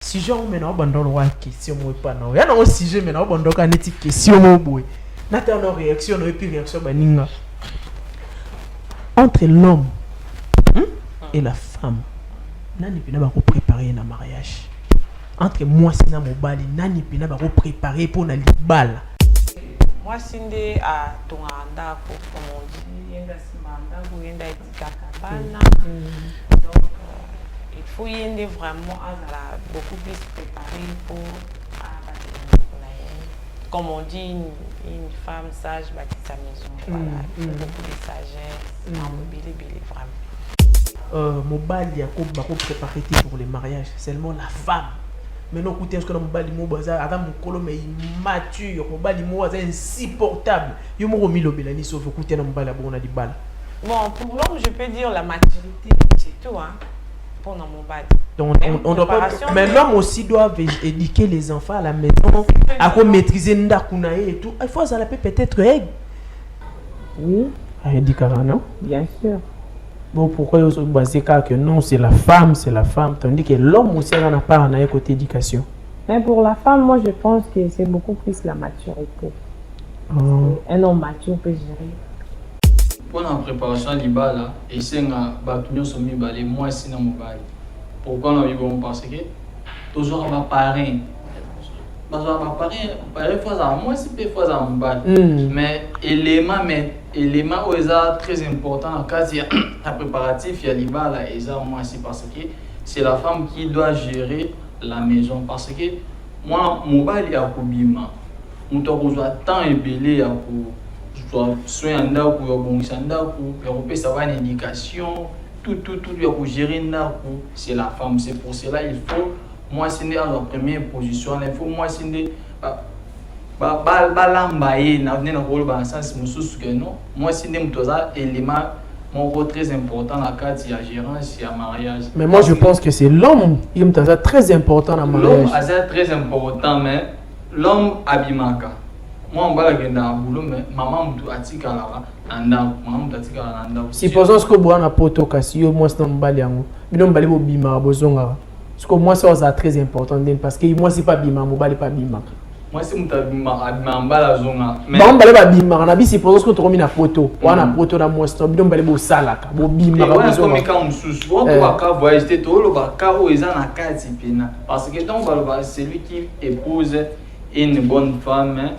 sujet on maintenant bandolo wa question moi pas non ya non sujet maintenant bandolo ka neti question mo boy nata no réaction no et puis réaction baninga entre l'homme et la femme nani pina ba ko préparer na mariage entre moi c'est na mobali nani pina ba ko préparer pour na libala moi sinde a tonganda ko comme on dit yenda simanda ko yenda etikaka bana donc il faut yende vraiment à beaucoup plus préparé pour comme on dit une femme sage bâtit sa maison voilà beaucoup de sagesse mobile vraiment mobali yako bako préparer pour les mariages seulement la femme maintenant écoutez est-ce que mobali mo baza adam mukolo mais immature mobali mo baza insupportable yo mo romilo belani sauf écoutez na mobali abona di bal bon pour l'homme je peux dire la maturité c'est tout hein pour nos mobali donc on doit pas mais l'homme aussi doit éduquer les enfants à la maison à quoi maîtriser ndakuna et tout il faut ça la peut-être oui éduquer non bien sûr. Bon, pourquoi ils sont basés que non, c'est la femme, tandis que l'homme aussi a un part dans côté éducation. Mais pour la femme, moi je pense que c'est beaucoup plus la maturité. Un homme mature peut gérer. Pour la préparation du bal, là, et c'est un bâtonnier sur mi balé, moi c'est dans mon bal. Pourquoi on a eu bon parce que toujours on va parrain. Parce qu'on va parrain fois à moi c'est peu fois à mon bal. Mais élément où est très important quand il y a un préparatif il y a l'ibal là et ça moi c'est parce que c'est la femme qui doit gérer la maison parce que moi mon bal il y a kubima on doit avoir temps et belé pour soin ndako ya bongisa ndako ya kopesa ça va une éducation tout ya gérer ndako c'est la femme c'est pour cela il faut moi c'est en première position il faut moi c'est balambaye na venir dans le sens mususu que non moi c'est des éléments mon très important dans la carte il y a gérance il y a mariage mais moi je pense que c'est l'homme il est très important dans le mariage l'homme c'est très important mais l'homme abimaka moi on va aller dans boulot mais maman mtu atika là anda maman mtu atika là anda supposons que bois na poto kasi yo moi c'est mbali yango bino mbali bo bima bozonga parce que moi c'est très important parce que moi c'est pas bima mbali pas bima moi c'est mbala zonga mais on balé ba bima na bi supposons que to komi na poto wana poto na moi c'est bino mbali bo salaka bo bima ba zonga mais quand on sous on doit ka voyager to lo ba ka o eza na kati pena parce que donc ba c'est lui qui épouse une bonne femme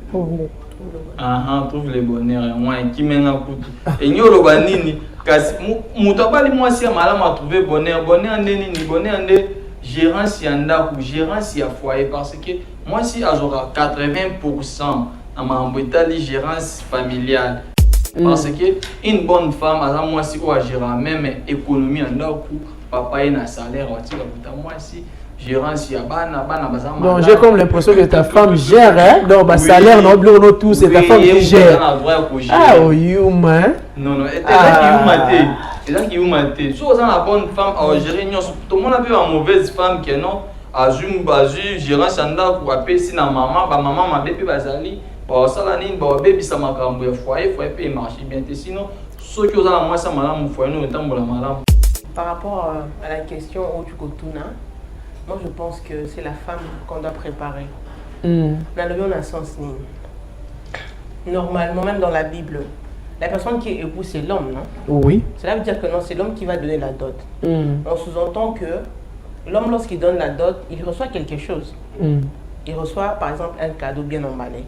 trouve le bonheur moi qui mena kutu et nyolo ba nini kasi mutabali moi si malama trouver bonheur nini bonheur nde gérance yanda ou gérance ya foyer parce que moi si azora 80% à ma embêtali gérance familiale parce que une bonne femme à moi si quoi gérer même économie yanda ou papa ina salaire ou tira moi si gérance ya bana bazama donc j'ai comme l'impression que ta femme gère hein donc ba salaire non bleu tout c'est ta femme qui gère ah oh you man non et là qui vous maté si vous avez la bonne femme à gérer tout le monde a vu une mauvaise femme qui non azum bazu gérance anda ko apesi na maman m'a bébé bazali ba sala nini ba bébé ça makambo ya foyer peut marcher bien sinon ceux qui ont la moi ça malamu foyer no tambola malamu. Par rapport à la question où tu kotuna moi je pense que c'est la femme qu'on doit préparer. Dans le bon sens normalement même dans la Bible la personne qui est épouse c'est l'homme non? Oui. Cela veut dire que non c'est l'homme qui va donner la dot. On sous-entend que l'homme lorsqu'il donne la dot il reçoit quelque chose. Il reçoit par exemple un cadeau bien emballé.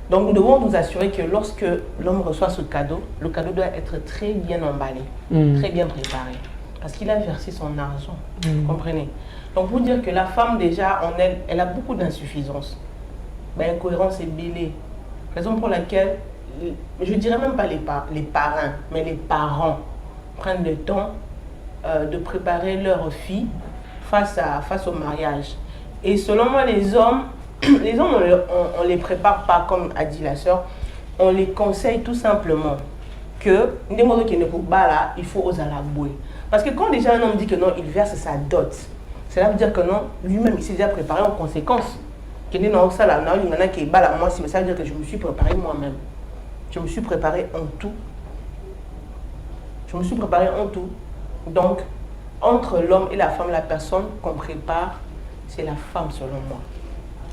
Donc nous devons nous assurer que lorsque l'homme reçoit ce cadeau, le cadeau doit être très bien emballé, très bien préparé. Parce qu'il a versé son argent. Comprenez? Donc pour dire que la femme déjà en elle a beaucoup d'insuffisance. Incohérence et bêlée. Raison pour laquelle, je ne dirais même pas les parrains, mais les parents prennent le temps de préparer leur fille face au mariage. Et selon moi, les hommes on les prépare pas comme a dit la sœur, on les conseille tout simplement que il faut oser la bouée. Parce que quand déjà un homme dit que non, il verse sa dot, cela veut dire que non, lui-même il s'est déjà préparé en conséquence. Que non, ça là, moi, ça veut dire que je me suis préparé moi-même. Je me suis préparé en tout. Donc, entre l'homme et la femme, la personne qu'on prépare, c'est la femme selon moi.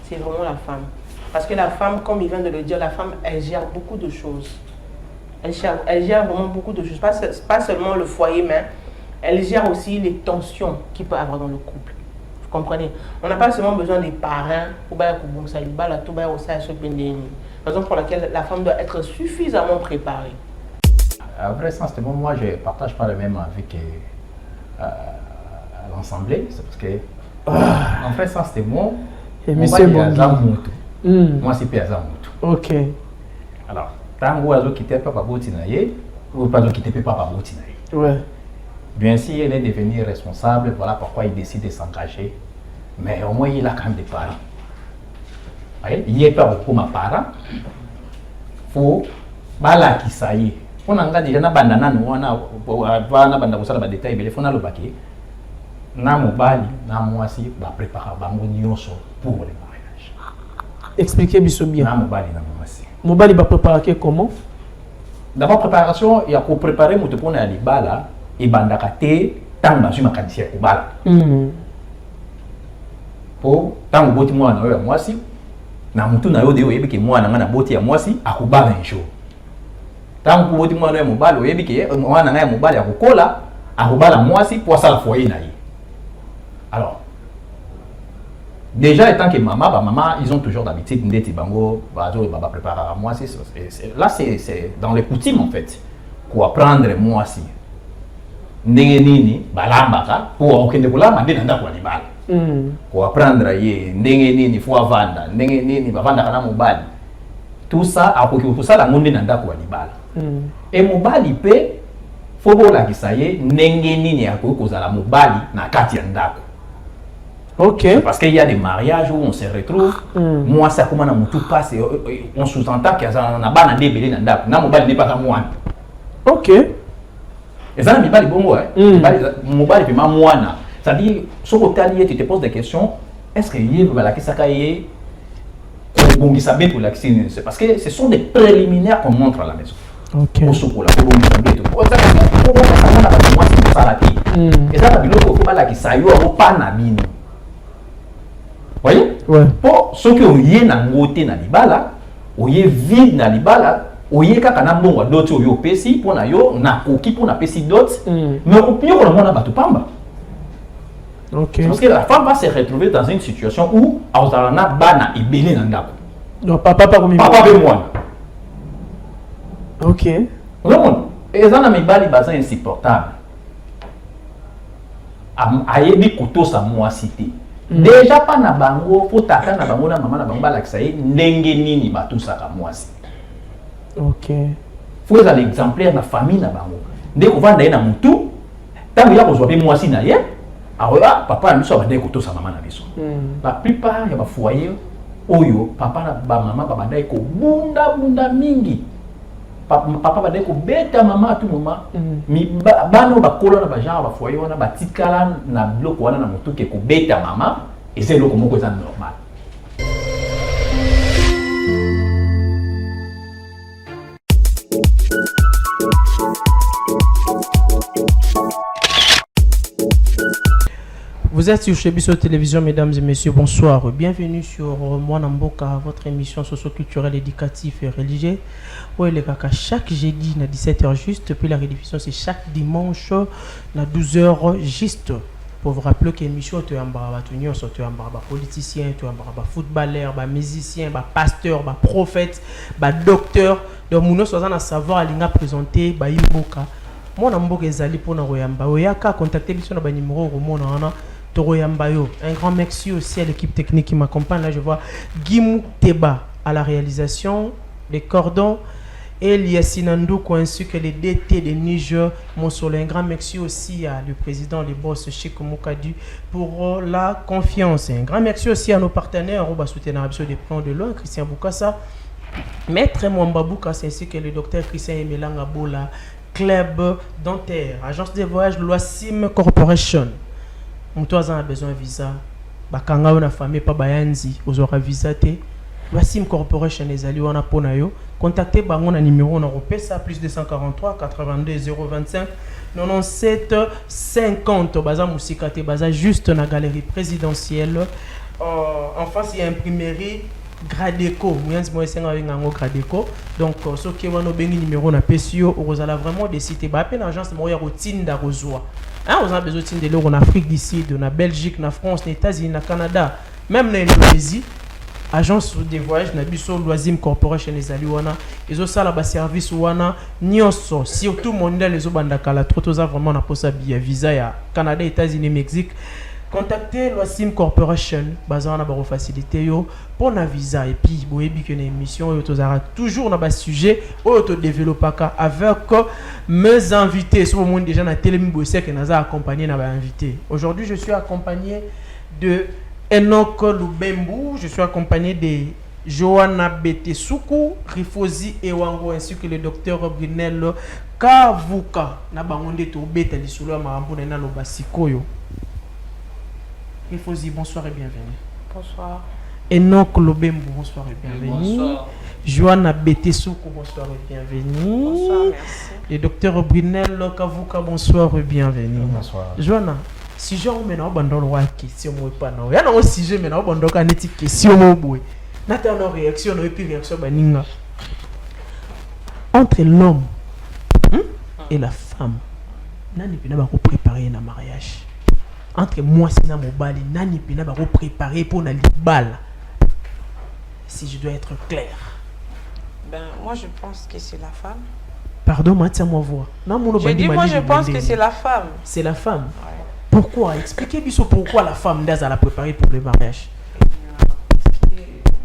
C'est vraiment la femme. Parce que la femme, comme il vient de le dire, la femme, elle gère beaucoup de choses. Elle gère vraiment beaucoup de choses. Pas seulement le foyer, mais elle gère aussi les tensions qu'il peut y avoir dans le couple. Vous comprenez? On n'a pas seulement besoin des parrains pour raison pour laquelle la femme doit être suffisamment préparée. À vrai sens, moi, je ne partage pas le même avis que l'Assemblée. C'est parce que, en vrai sens, c'est moi. Et monsieur Bongi. Moi, c'est Péazamutu. Ok. Alors, tant que vous quittez Papa Boutinaye, vous ne pouvez pas quitter Papa Boutinaye. Ouais. Bien sûr, il est devenu responsable, voilà pourquoi il décide de s'engager. Mais au moins, il a quand même des parents. Il n'y a pas beaucoup de parents. Il faut que ça y est. On a déjà des bandana, on a des détails, mais il faut que na mobali na mwasi ba préparer bango nyonso pour le mariage. Expliquez bien. Na mobali na mwasi. Mobali ba préparer comment? D'abord préparation, il y a pour préparer moto pour na libala et bandaka te tanga zuma kanisia ko bala. Po tango boti mwana oyo mwasi na mutu na yo de oyebi ke mwana ngana boti ya mwasi akubala njo. Tango boti mwana oyo mobali oyebi ke mwana ngaya mobali akokola akubala mwasi pour ça la foyer na ye. Alors, déjà étant que maman, ils ont toujours d'habitude de préparer à moi. Là, c'est dans les coutumes en fait. Pour apprendre moi si. Ndengenini, balambaka, pour aucun de vous là, mandenda kwa libala. Pour apprendre ye, ndengenini, faut avanda, ndengenini, bavanda kana mobali. Tout ça, à pour ça la monde nanda kwa libala. Et mobali pe, faut voir qui ça y est, ndengenini à cause la mobali na kati ndako. Ok. Parce qu'il y a des mariages où on se retrouve. Moi, ça comment on tout passe, on sous-entend qu'il y a un ban à débélé dans le mobile n'est pas comme moi. Ok. Et ça, c'est bon, ouais. Mobile n'est pas moi. C'est-à-dire, sur le talier, tu te poses des questions. Est-ce qu'il y a ça cahier bon, pour l'accès? C'est parce que ce sont des préliminaires qu'on montre à la maison. Ok. Et ça, ça y est, voyez? Ouais. Pour ceux qui ont yé na ngoté na libala, oyé vide na libala, oyé kaka na mbongo d'autres yo pesi pour na yo na koki pour na pesi d'autres, mais au pire on a batu pamba. Ok. Parce que la femme va se retrouver dans une situation où auzalana bana ebele na ndako. Non, papa pas comme papa be moi. Ok. Non, et ça na mibali baza insupportable. Ayebi koto sa moi cité. Déjà pas na bango, faut tata na bango na maman na bango balakisa ye ndenge nini batusaka mwasi. Ok. Faut être l'exemplaire na famille na bango. Ndeko vanda ye na mutu, tango ya kozwa pe mwasi na ye, awa papa na biso abande kotosa maman na biso. La plupart ya ba foyer oyo papa na ba maman ba banda ko bunda mingi. Papa banda ko beta maman à tout moment. Mi bano ba kolo na ba genre ba foyer wana ba tikala na bloko wana na mutu ke ko beta maman et c'est loko moko za normal. Vous êtes sur Chebiso Télévision, mesdames et messieurs, bonsoir. Bienvenue sur Mwana Mboka, votre émission socio-culturelle, éducative et religieuse. Oui, les gars, chaque jeudi, à 17h juste, puis la rediffusion, c'est chaque dimanche, à 12h juste. Pour vous rappeler que l'émission, tu es un politicien, tu es un footballeur, un musicien, un pasteur, un prophète, un docteur. Donc, nous sommes à savoir, à présenter, Mboka. Mwana Mboka est allé pour nous royamba. Oyaka, contactez sur le numéro Romona. Un grand merci aussi à l'équipe technique qui m'accompagne. Là, je vois Guimou Teba à la réalisation, les cordons, et Liasinandouko ainsi que les DT de Niger. Mon soleil. Un grand merci aussi à le président, le boss Chico Moukadu pour la confiance. Un grand merci aussi à nos partenaires, Roba Soutenir des plans de loin, Christian Boukassa, Maître Mwamba Boukassa ainsi que le docteur Christian Emelanga Bola, Club Dentaire, Agence de voyage Loisim Corporation. Moutoazan a besoin de visa. Bakanga na famille pas bayanzi, vous aurez visa té. Lwasim Corporation ezali wana pona yo. Contactez bango na numéro na repesa plus 243 82 025 97 50 baza musikate baza juste na galerie présidentielle. En face il y a imprimerie Gradeco. Moyens moi senga ngango Gradeco. Donc ce qui wana bengi numéro na pesio ozala vraiment de citer ba peine agence mo ya rotinda rozwa. Hein, on a besoin de l'euro en Afrique du Sud, en Belgique, en France, en États-Unis, en Canada, même en Indonésie. Agence de voyage na biso Lwasim Corporation ezali wana ezo sala ba service wana nyonso surtout mondial les obandaka la trotoza vraiment na posa via visa ya Canada, États-Unis, Mexique. Contactez Lwasim Corporation baza wana ba faciliter yo pour na visa et puis boyebi que na émission yo tozara toujours na ba sujet o to développaka avec mes invités sur le monde déjà na télé mbosé que naza accompagné na ba invité. Aujourd'hui je suis accompagné de Enoch Lubembu, je suis accompagné de Johanna Betesuku, Rifozi Ewango ainsi que le docteur Brunel Kavuka. Na bangonde to beta lisolo marambo na no basikoyo. Rifozi, bonsoir et bienvenue. Bonsoir. Enoch Lubembu, bonsoir et bienvenue. Bonsoir. Johanna Betesuku, bonsoir et bienvenue. Bonsoir, merci. Le docteur Brunel Kavuka, bonsoir et bienvenue. Bonsoir. Johanna, si je vous mets dans le question, il y a un sujet, mais dans le question, il y a une réaction, et puis réaction, entre l'homme et la femme, nani pina ba préparer un mariage. Entre moi et na mobali, nani pina ba préparer pour na libala. Si je dois être clair. Ben, moi je pense que c'est la femme. Pardon, moi tiens moi voix. Je dis moi je pense que c'est la femme. C'est la femme. Ouais. Pourquoi? Expliquez-moi pourquoi la femme doit la préparer pour le mariage.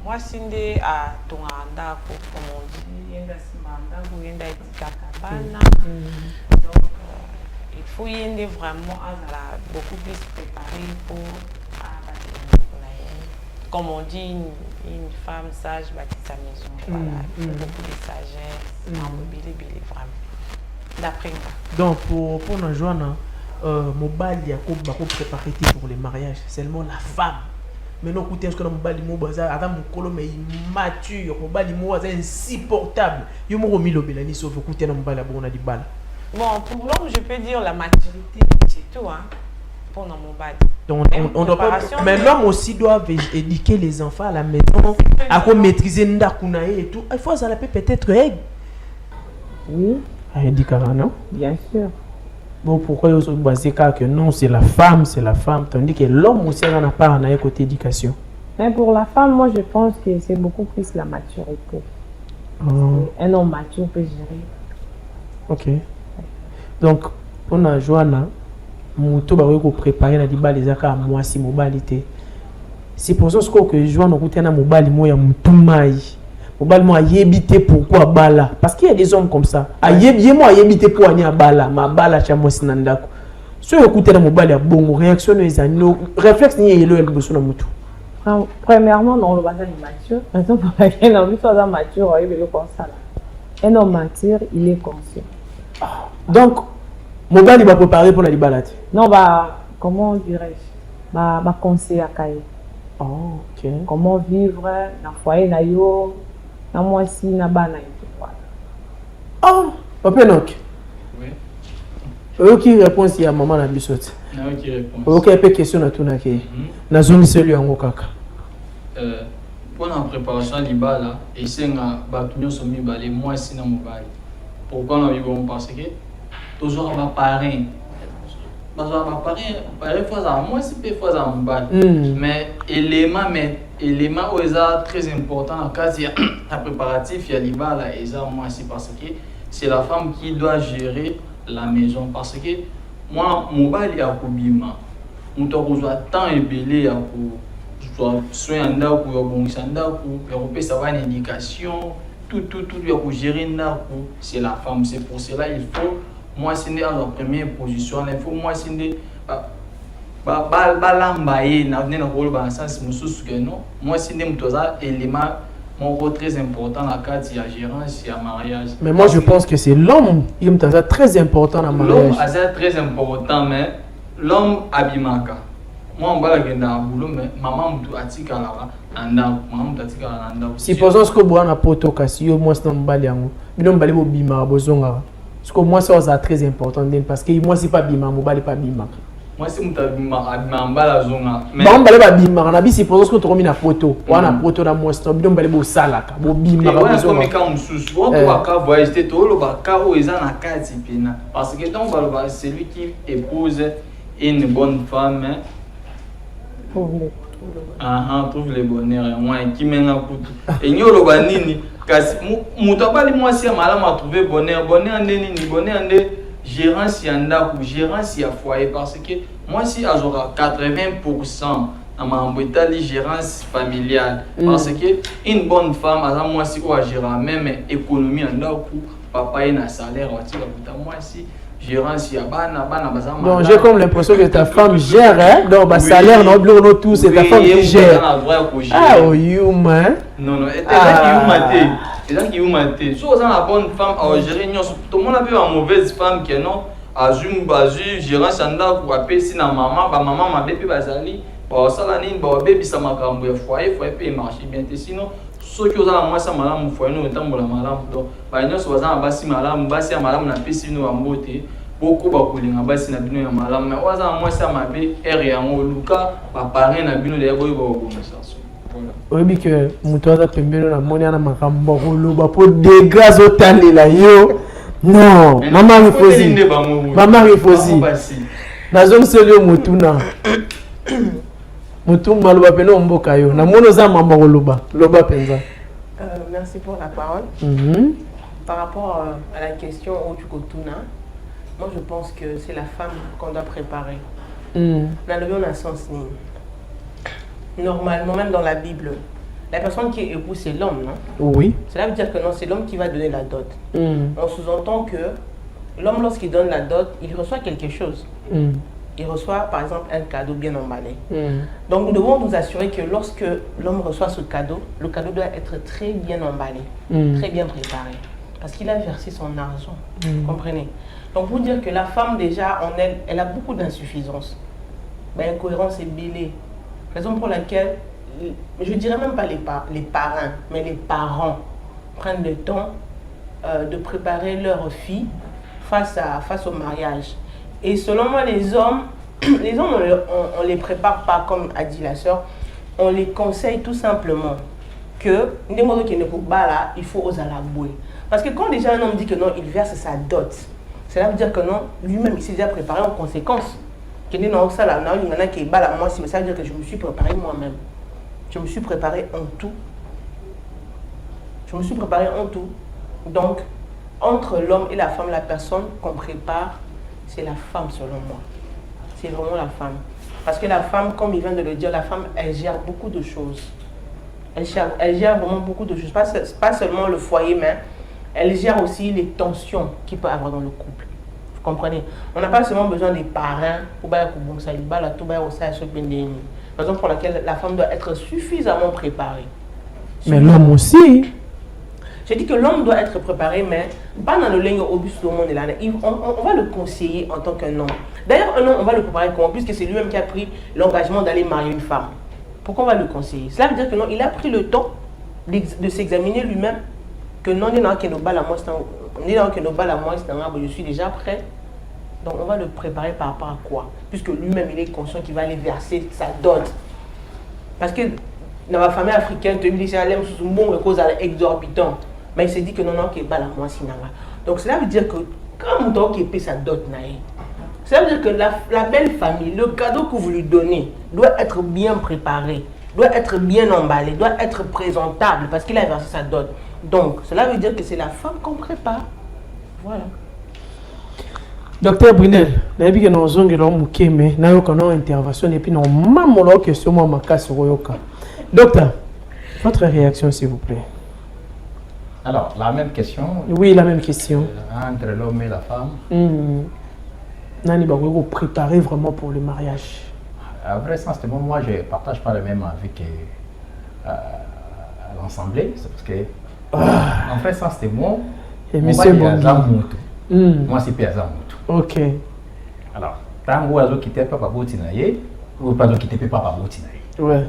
Moi, c'est à ton andako, comme on dit, yenda simandako, yenda itikakabana. Donc, il faut y vraiment beaucoup plus préparé pour comme on dit, une femme sage bâtit sa maison. Voilà, il faut beaucoup de sagesse, vraiment. D'après moi. Donc, pour nous joindre, mobali ya ko préparer pour le mariage, seulement la femme. Maintenant, écoutez, est-ce que mobali mo baza adam mukolo mais immature, mobali mo baza insupportable. Yo mo mi lobelani sauf écoutez na mobali abona di balle. Bon, pour l'homme, je peux dire la maturité, c'est tout hein. Pour mon mobali. Donc on doit pas, mais l'homme aussi doit éduquer les enfants à la maison, à quoi maîtriser ndakunae et tout. Il faut ça peut-être Oui, indiquera non? bien sûr. Bon, pourquoi ils ont basé que non, c'est la femme, tandis que l'homme aussi n'a pas un côté éducation. Mais pour la femme, moi je pense que c'est beaucoup plus la maturité. Un homme mature peut gérer. Ok. Donc, pour la Johanna, Mouto va préparer la diba les aka moi si mobalité. C'est pour ça que Johanna a na mobali moya mutumai. Mobali mo ayebité pourquoi bala parce qu'il y a des hommes comme ça. Ayebie mo ayebité pour anya bala, ma bala cha mo sinandako. So écouter na mobali ya bongo réaction les anneaux, réflexe ni yelo el boso na mutu. Premièrement, non, le bazar est mature. Raison pour laquelle on veut soit mature, il est comme ça. Un homme mature, il est conscient. Donc, mobali va préparer pour la libalate. Non, comment dirais-je? Conseiller à Kaye. Oh, ok. Comment vivre dans le foyer, na yo, na moi si, na ba na yo. Oh, Papa Enoch. Oui. Ok, réponse il y a maman na bisote. Ok, réponse. Ok, un peu question na tout na ke. Na zone celui en kaka. Pour la préparation libala, et c'est nga batunyo somi balé moi si na mobali. Pourquoi on a vu bon parce que toujours va parrain. Parce que va parrain fois à moi c'est peu fois à mobali. Mais élément où est très important en cas il la préparatif il y a libala et ça moi c'est parce que c'est la femme qui doit gérer la maison parce que moi mobali a kobima. On doit avoir temps et belé à soin ndako ya bongisa ndako ya kopesa bana éducation tout ya ko gérer ndako c'est la femme. C'est pour cela il faut moi c'est en la première position il faut moi c'est balamba ye na venir na rôle ba sens mususu que non moi c'est mutoza élément mon très important la carte ya gérance ya mariage. Mais moi je pense que c'est l'homme il est très important dans le mariage. L'homme est très important mais l'homme abimaka moi on va gagner un boulot mais maman mutu atika là anda maman mutu atika là anda supposons que boana poto kasi yo moi c'est mbali yango bino mbali bo bima bozonga parce que moi c'est très important parce que moi c'est pas bima mbali pas bima moi c'est mutu bima mbala zonga mais bon mbali ba bima na bi supposons que to komi na poto wana poto na moi c'est bino mbali bo salaka bo bima ba bozonga comme quand mususu on doit ka voyager to lo ba ka o eza na kati pena parce que donc va celui qui épouse une bonne femme trouve le bonheur moi qui mène à kutu et nyolo banini kasi mutobali moi si malama a trouvé bonheur ndeni ni bonheur nde gérance yanda ou gérance ya foyer parce que moi si azora 80% à ma mbetali gérance familiale parce que une bonne femme à moi si ou à gérer même économie yanda ou papa et na salaire ou tira moi si gérance ya bana bazama. Donc j'ai comme l'impression que ta femme gère hein donc bah salaire non bleu non tout c'est ta femme qui gère. Ah oh humain. Non et c'est ça qui humanité. Si on a la bonne femme à gérer tout le monde a vu une mauvaise femme qui non azum bazu gérance anda ko apesi na maman ma bébé bazali ba sala nini ba bébé sa makambo ya foyer peut marcher bien sinon ceux qui ont la moi ça malamu foyer no tambola malamu donc ba nyonso bazana basi ya malamu na pesi no ambote beaucoup ba kulinga basi na bino ya malamu mais waza moi ça mabe ere yango luka ba parrain na bino de boy ba conversation voilà obi que muto aza pembelo na moni ana makambo koloba po dégâts otalela yo non maman rifosi nazongiseli mutuna mutumba loba pena omboka yo na mono za mamba koloba loba penza. Merci pour la parole. Par rapport à la question Ochukotuna, moi je pense que c'est la femme qu'on doit préparer. Dans le bien, on a sens normalement, même dans la Bible, la personne qui est épouse, c'est l'homme, non? Oui. Cela veut dire que non, c'est l'homme qui va donner la dot. On sous-entend que l'homme, lorsqu'il donne la dot, il reçoit quelque chose. Il reçoit, par exemple, un cadeau bien emballé. Donc, nous devons nous assurer que lorsque l'homme reçoit ce cadeau, le cadeau doit être très bien emballé, très bien préparé. Parce qu'il a versé son argent. Vous comprenez? Donc, pour dire que la femme, déjà, en elle, elle a beaucoup d'insuffisance. Ben, incohérence et bêlée. Raison pour laquelle, je ne dirais même pas les parrains, mais les parents prennent le temps de préparer leur fille face au mariage. Et selon moi, les hommes, on les prépare pas comme a dit la sœur, on les conseille tout simplement que, il faut oser la bouée. Parce que quand déjà un homme dit que non, il verse sa dot, cela veut dire que non, lui-même il s'est déjà préparé en conséquence. Ça veut dire que je me suis préparé moi-même. Je me suis préparé en tout. Donc, entre l'homme et la femme, la personne qu'on prépare, c'est la femme selon moi. C'est vraiment la femme. Parce que la femme, comme il vient de le dire, la femme, elle gère beaucoup de choses. Elle gère vraiment beaucoup de choses. Pas seulement le foyer, mais elle gère aussi les tensions qu'il peut y avoir dans le couple. Vous comprenez? On n'a pas seulement besoin des parrains pour raison pour laquelle la femme doit être suffisamment préparée. Mais l'homme aussi. J'ai dit que l'homme doit être préparé, mais pas dans le ligne au bus tout le monde est là. On va le conseiller en tant qu'un homme. D'ailleurs, un homme, on va le préparer comment? Puisque c'est lui-même qui a pris l'engagement d'aller marier une femme. Pourquoi on va le conseiller? Cela veut dire que non, il a pris le temps de s'examiner lui-même. Que non, je suis déjà prêt. Donc on va le préparer par rapport à quoi? Puisque lui-même il est conscient qu'il va aller verser sa dot. Parce que dans ma famille africaine, tu me dis c'est bon cause exorbitante. Mais il s'est dit que non, donc cela veut dire que quand on paie sa dot, ça veut dire que la belle famille, le cadeau que vous lui donnez doit être bien préparé, doit être bien emballé, doit être présentable parce qu'il a versé sa dot. Donc cela veut dire que c'est la femme qu'on prépare. Voilà. Docteur Brunel, nous avons une intervention et puis nous avons une question. Docteur, votre réaction s'il vous plaît. Alors, la même question. Oui, la même question. Entre l'homme et la femme. Nani va préparer vraiment pour le mariage. À vrai sens, moi je ne partage pas le même avis que l'Assemblée. C'est parce que, en vrai sens, c'est moi. Et monsieur Bongi. Moi, c'est Piazza Moutou. Ok. Alors, tant que vous avez quitté Papa Boutinaye, Ou pas quitter papa Bouti. Ouais.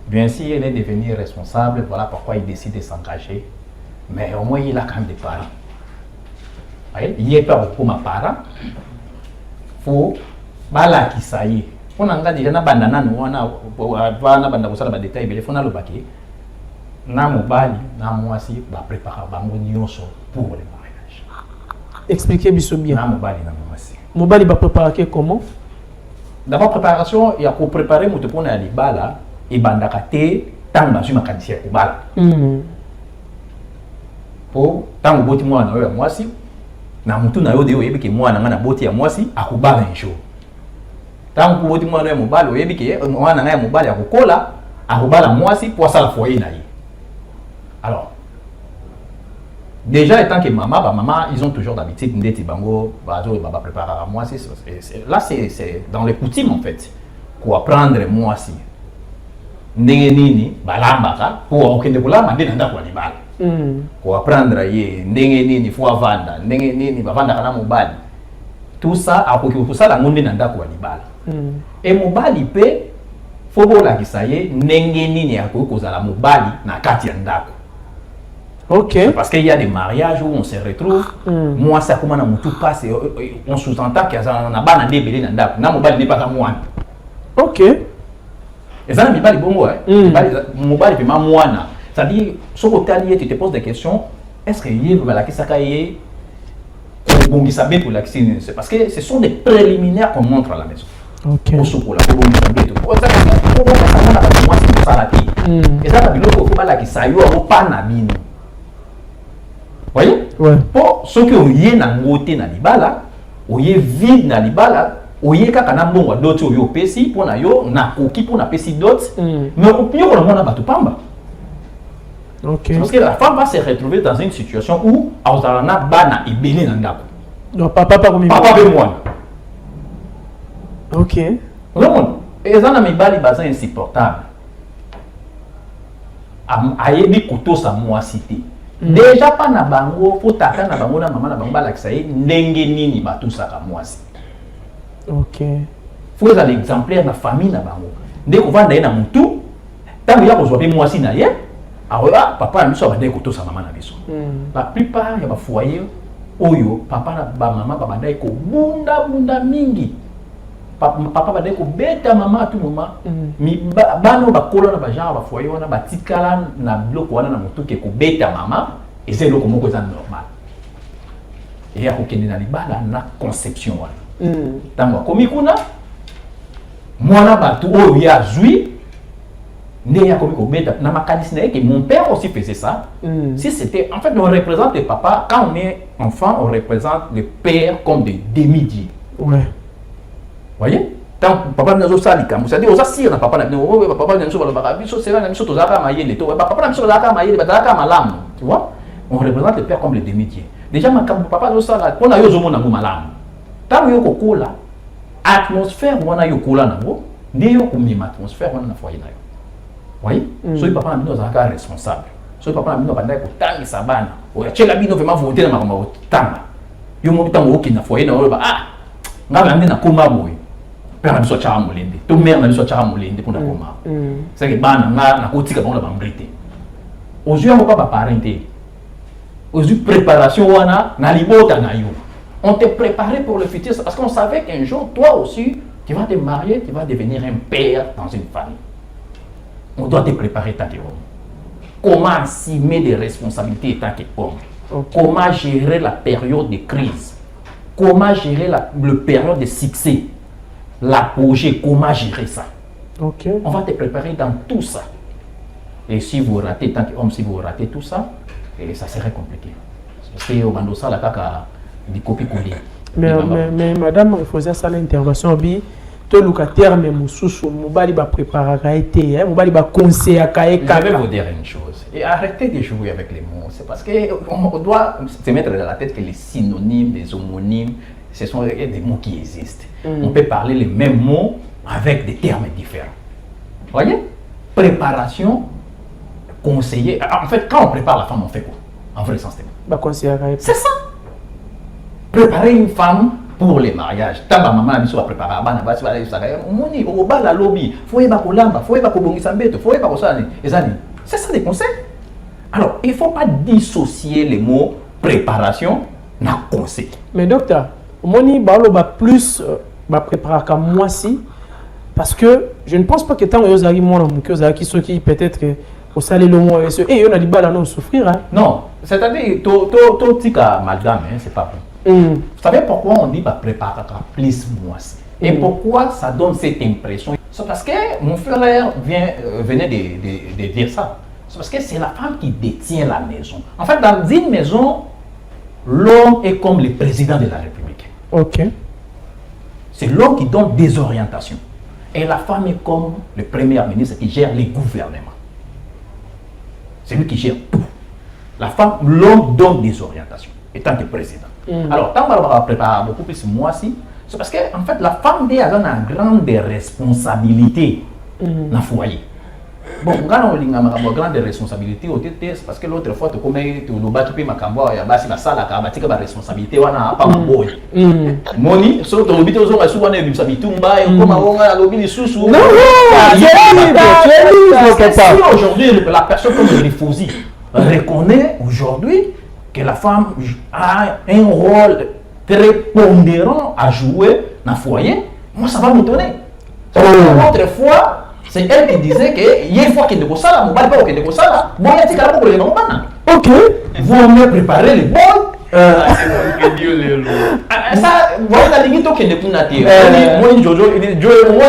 Bien sûr, elle est devenue responsable, voilà pourquoi il décide de s'engager. Mais au moins, il a quand même des parents. Il n'y a pas beaucoup de parents. Il faut que ça y est. On a déjà des bandana, on a banda ko sala ba détail belé fona lo baki. Na mobali, na mwasi ba préparer bango nyonso pour le mariage. Expliquez bien. Na mobali na mwasi. Mobali va préparer comment? D'abord préparation, il y a pour préparer moto pour na libala et bandaka te tanga su makanisi ko bala. Po tango boti mwana yo mwasi na mutu na yo de yo yebike mwana ngana boti ya mwasi akubala njo. Tango boti mwana yo mobali yo yebike mwana ngaya mobali akokola akubala mwasi pour ça la foyer na ye. Alors déjà étant que maman ils ont toujours d'habitude ndeti bango bazo baba préparer à mwasi là c'est dans les coutumes en fait pour apprendre mwasi ndenge nini balambaka pour okende kulamba ndena ndako ya libala. Pour apprendre ye ndenge nini faut avanda ndenge nini bavanda kana mobali tout ça akoki kusala ngonde na ndako ya libala. Et mobali pe faut bola kisaye ndenge nini akoki kozala mobali na kati ya ndako. Ok. Parce qu'il y a des mariages où on se retrouve. Moi ça comment na mutu passe on sous-entend qu'il y a na bana debele na ndako na mobali n'est pas comme moi. Ok. Et ça na mibali bongo mobali pe ma mwana. C'est-à-dire, ce que tu te poses des questions, est-ce que c'est parce que ce sont des préliminaires qu'on montre à la maison. Ok. Et ça, voyez? Ouais. Pour ceux qui ont yé na ngoté na libala, oyé vide na libala, oyé kaka na mbongo d'autres yo pesi pour na yo na koki pour na pesi d'autres, mais au pire on a batu pamba. Okay. Parce que la femme va se retrouver dans une situation où Aozalana bana et belé dans ndako. Donc papa pas comme papa avec moi. Ok. Non, et ça na mibali baza insupportable. Ayebi koto sa moi cité. Déjà pas na bango faut taka na bango na maman na bango la kisaye ndenge nini ba tout ça ka moi cité. Ok. Faut ça l'exemplaire na famille na bango. Ndeko vanda na mutu tango ya kozwa pe moi si na ye. Ah, papa na biso abandai kotosa mama na biso. La plupart ya ba foyer oyo papa na ba mama ba bandai ko bunda mingi. Papa bandai ko beta mama tout moment. Mi bano ba kola na ba genre ba foyer wana ba tikala na bloko wana na mutu ke ko beta mama et c'est loko moko za normal. Et ya ko kende na libala na conception wana. Tango komi kuna mwana batu oyo ya zui mon père aussi faisait ça. Si c'était, en fait, on représente le papa, quand on est enfant, on représente le père comme des demi-dieux. Ouais. Voyez? Tant papa n'a pas sali comme ça dit aux assir na papa n'a papa n'a pas le barabiso c'est là n'a pas tozaka mayele to papa n'a pas tozaka mayele bataka malam, tu vois? On représente le père comme le demi-dieu. Déjà ma papa n'a pas on a yo zomo na mo malam. Tant yo kokola atmosphère wana yo kola na ngo, ndeyo kumima atmosphère wana na foyer na yo. Oui, so papa na bino zaka responsable. So papa na bino bandai ko tangi sabana. O ya chela bino vraiment volonté na makambo tanga. Yo mo tango okina foyer na ba ngaba ndina koma boy. Père na biso cha molende. To mère na biso cha molende pour na koma. C'est que bana na ko tika bango la bambrité. Aujourd'hui on pas parenté. Aujourd'hui préparation wana na libota na yo. On te préparait pour le futur parce qu'on savait qu'un jour toi aussi tu vas te marier, tu vas devenir un père dans une famille. On doit te préparer tant qu'homme. Comment assumer des responsabilités tant qu'homme. Okay. Comment gérer la période de crise. Comment gérer la période de succès. L'apogée, comment gérer ça. Okay. On va te préparer dans tout ça. Et si vous ratez tant qu'homme, si vous ratez tout ça, ça serait compliqué. Parce que au Bandosa, la caca, des copies collées. Mais madame, il faisait ça l'intervention. Le locataire mais mususu mobali ba préparer été mobali ba conseiller akaye. Je vais vous dire une chose et arrêtez de jouer avec les mots, c'est parce que on doit se mettre dans la tête que les synonymes, les homonymes, ce sont des mots qui existent. On peut parler les mêmes mots avec des termes différents. Voyez? Préparation, conseiller. En fait, quand on prépare la femme, on fait quoi? En vrai sens, ba conseiller akaye. C'est ça. Préparer une femme pour les mariages. Tant que maman a mis sur la préparation, moni, au bas la lobby, faut y avoir kolamba, faut y avoir kobongisambeto, faut y avoir ça. C'est ça des conseils. Alors, il ne faut pas dissocier les mots préparation et conseil. Mais docteur, moni baloba plus préparer qu'à moi si, parce que je ne pense pas que tant que vous avez moi qui sont qui peut-être que au salé le moins et on a dit bah là non souffrir. Non, c'est-à-dire tout petit amalgame, c'est pas bon. Vous savez pourquoi on dit bah, préparer plus moisi? Et pourquoi ça donne cette impression? C'est parce que mon frère venait de dire ça. C'est parce que c'est la femme qui détient la maison. En fait, dans une maison, l'homme est comme le président de la République. Ok. C'est l'homme qui donne des orientations. Et la femme est comme le premier ministre qui gère les gouvernements. C'est lui qui gère tout. La femme, l'homme donne des orientations, étant que président. Alors, tant qu'on va préparer beaucoup plus moi-ci, c'est parce que en fait, la femme a une grande responsabilité dans le foyer. Bon, quand on a une grande responsabilité, c'est parce que l'autre fois, tu connais, tu as tu peux m'acamboire, il y a la salle à la responsabilité, on a pas mon boy. Moni, sur ton lobby, tu as souvent une responsabilité, on va, comme on a lobby les sous-sous. Non, si aujourd'hui, la personne comme le Fouzi reconnaît aujourd'hui que la femme a un rôle très pondérant à jouer dans le foyer, moi ça va m'étonner. Autrefois, c'est elle qui disait qu'il y a une fois qu'il ne peut pas ça, mon bal pas qu'il ne peut pas ça, bon, il y a des cas pour les mamans. Ok. Vous me préparez les bols. Ça, vous voyez la limite qui ne peut pas naître. Moi, Jojo, moi,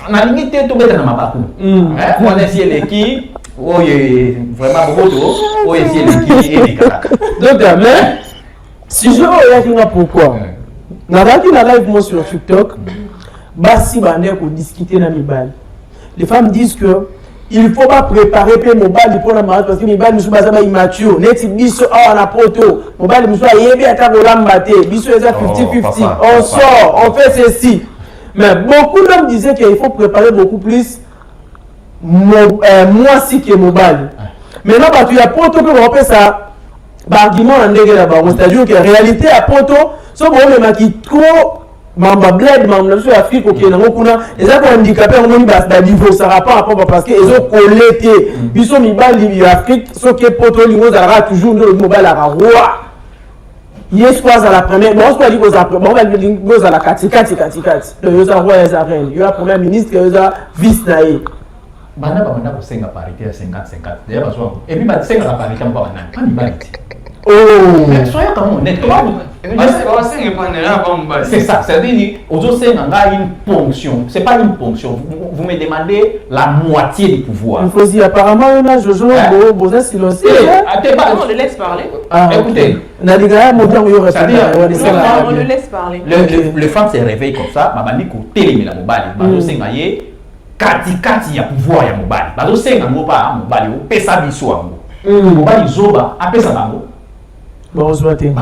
la limite, tu peux mettre dans ma parcours. Moi, on essaie les qui. Oui, vraiment beaucoup. Oui, essayer les qui et les gars. Donc, mais si je regarde pourquoi, dans la live moi sur TikTok, basi bandé pour discuter dans Mibal. Les femmes disent que il faut pas préparer pour Mobal pour la mariage parce que Mibal nous sommes pas immature. Neti biso on a poto. Mobal nous sommes yébi ata volambate. Biso est à 50-50. On sort, on fait ceci. Mais beaucoup d'hommes disaient qu'il faut préparer beaucoup plus moi si que Mobal. Maintenant bah tu as poto que on fait ça. Argument en dégueu là-bas. C'est-à-dire que réalité à poto, ce qu'on même qui trop mamba bled mamba sur Afrique OK na ngokuna eza ko handicapé on moni ba niveau ça rapport parce que ils ont collecté biso mibali ya Afrique ce que poto lingo za toujours le mobile à roi yes quoi à la première bon quoi dit aux après bon va lingo za la katikati le za roi ya reine il y a premier ministre il y a vice naé bana ko senga parité à 50-50 d'ailleurs parce et puis ba senga la parité on pas bana oh mais soyez quand même honnête c'est ça, c'est-à-dire aujourd'hui une ponction, c'est pas une ponction, vous me demandez la moitié du pouvoir. Il faut dire apparemment on a Jojo Boza silence. On le laisse parler. Écoutez, on le laisse parler. Le femme se réveille comme ça, babandi ko télémé la mobali, bazo sengaye kati ya pouvoir ya mobali. Bazo senga ngoba mobali o pesa biso ango. Mobali zoba apesa bango. Baozoate.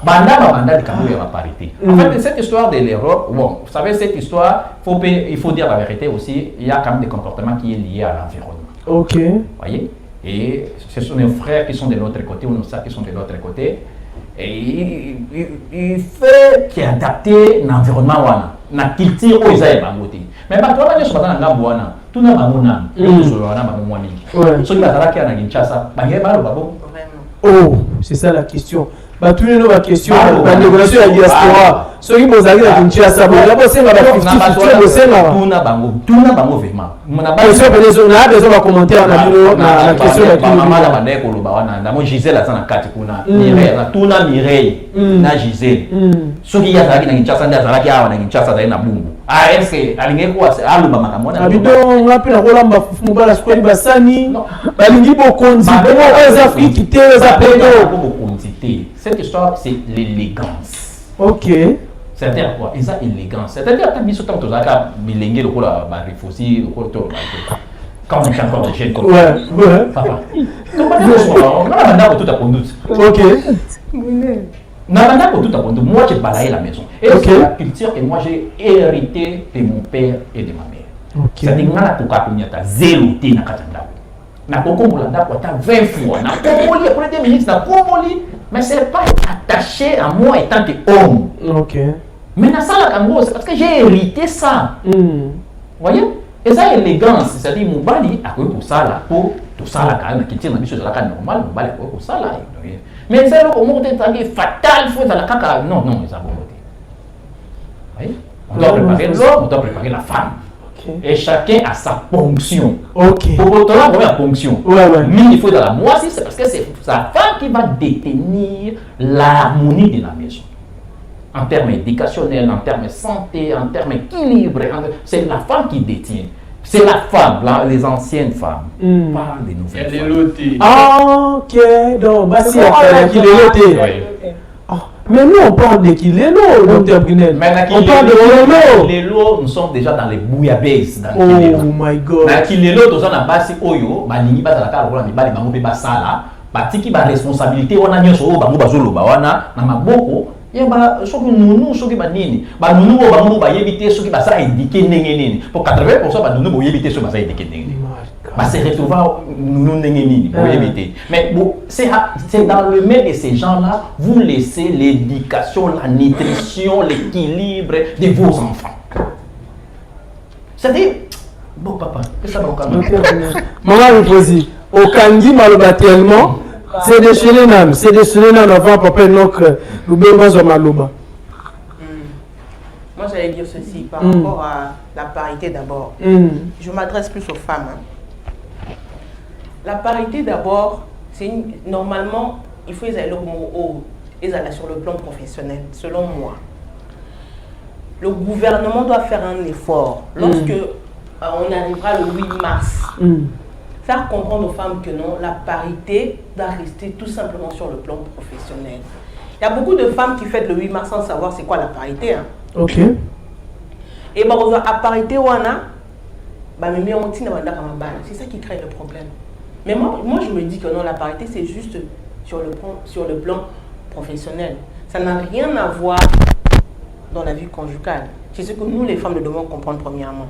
Banda de Cameroun et la parité. En fait, cette histoire de l'Europe, bon, vous savez, cette histoire, il faut dire la vérité aussi, il y a quand même des comportements qui sont liés à l'environnement. Ok. Vous voyez? Et ce sont nos frères qui sont de l'autre côté, ou nos sœurs qui sont de l'autre côté. Et il faut qu'il adapter l'environnement, la culture où ils aient bangoté. Mais par contre, je suis pas dans le tout le monde oh, c'est ça la question. Bah, tous les la question, la négociation à la diaspora. Ceux qui vont aller à Kinshasa, d'abord c'est la cette histoire, c'est l'élégance. Ok. C'est-à-dire quoi? Ils ont élégance. C'est-à-dire que nous sommes tous là, bilingués, le réfugié, le quand on est encore des jeunes comme ça. Ouais. Papa. On a tout à conduite. Ok. Moi, j'ai balayé la maison. Et c'est la culture que moi, j'ai hérité de mon père et de ma mère. C'est-à-dire que je suis zéloté dans Na Kokombola ndako ata 20 fois. Na Komoli, après 2 minutes, na Komoli. Mais c'est pas attaché à moi en tant qu'homme. Ok. Mais na sala kango, c'est parce que j'ai hérité ça. Vous voyez? Et ça, élégance, c'est-à-dire, Moubali a pour ça là, pour tout ça là, quand même, qui tient dans les choses là, normal, Moubali a pour ça là. Mais c'est là où on est fatal, il faut dans la caca. Non, non, ça va. Vous voyez? On doit préparer l'homme, on doit préparer la femme. Et chacun a sa ponction. Ok. Pour autant, on a la ponction. Ouais. Mais il faut dans la moitié, c'est parce que c'est sa femme qui va détenir l'harmonie de la maison. En termes éducationnels, en termes santé, en termes équilibre, c'est la femme qui détient. C'est la femme, les anciennes femmes. Pas les nouvelles femmes. Ah, ok. Donc, bah, si, il est mais nous, on parle de Kilelo, docteur Brunel. On parle de Kilelo. Kilelo, nous sommes déjà dans les bouillabaisse. Oh my God. Dans Kilelo, nous sommes dans basi oyo, baningi ba la kala ni bali bango pe basala, batiki ba responsabilité wana nyoso bango bazolo ba wana na maboko. Yeba soki nunu soki ba nini. Ba nunu bo bango ba yebite soki ba sa indiquer ndenge nini. Pour 80% ba nunu bo yebite soki ba sa indiquer ndenge nini. Bah, c'est retrouver nous mais bon, c'est dans le mail de ces gens-là, vous laissez l'éducation, la nutrition, l'équilibre de vos enfants. C'est-à-dire, bon papa, que ça va au Cameroun. Maman me pose, au Kandi Maloba tellement, c'est des Chilénam, avant papa notre le bémaz au Maloba. Moi j'allais dire ceci par rapport à la parité d'abord. Je m'adresse plus aux femmes. Hein. La parité d'abord, c'est normalement, il faut aller sur le plan professionnel, selon moi. Le gouvernement doit faire un effort. Lorsque on arrivera le 8 mars, faire comprendre aux femmes que non, la parité doit rester tout simplement sur le plan professionnel. Il y a beaucoup de femmes qui fêtent le 8 mars sans savoir c'est quoi la parité. Hein. Ok. Et bah, à parité, c'est ça qui crée le problème. Mais moi, je me dis que non, la parité, c'est juste sur le plan professionnel. Ça n'a rien à voir dans la vie conjugale. C'est ce que nous, les femmes, nous devons comprendre premièrement.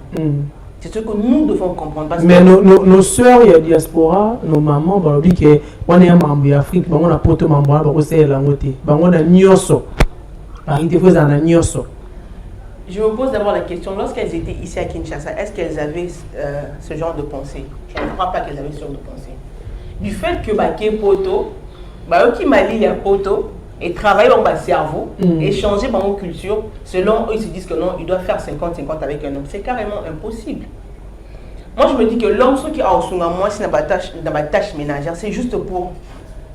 C'est ce que nous devons comprendre. Parce mais que nos soeurs, il y a diaspora, nos mamans, on dit que on est un membre d'Afrique, on a porté membre, on a la moitié, on a nyoso. Parité, vous en a nyoso. Je me pose d'abord la question, lorsqu'elles étaient ici à Kinshasa, est-ce qu'elles avaient ce genre de pensée? Je ne crois pas qu'elles avaient ce genre de pensée. Du fait que Baké Poto, qui m'a dit les Poto, et travaillent dans mon cerveau, et changer mon culture, selon eux, ils se disent que non, ils doivent faire 50-50 avec un homme. C'est carrément impossible. Moi, je me dis que l'homme, ce qui a au son moi, c'est dans ma tâche ménagère, c'est juste pour...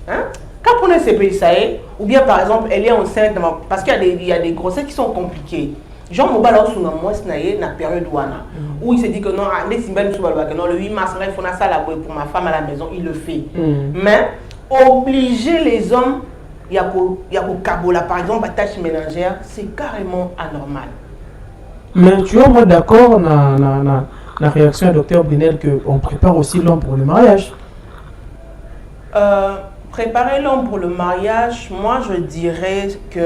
Hein? Quand on est CPSAE, ou bien par exemple, elle est enceinte, parce qu'il y a des grossesses qui sont compliquées. Jean Mobala au moi c'est na période où il se dit que non, le 8 mars, il faut ça pour ma femme à la maison, il le fait. Mais obliger les hommes, il y a Kabola par exemple, à tâche ménagère, c'est carrément anormal. Mais tu es moi d'accord la réaction du docteur Brunel qu'on prépare aussi l'homme pour le mariage? Préparer l'homme pour le mariage, moi je dirais que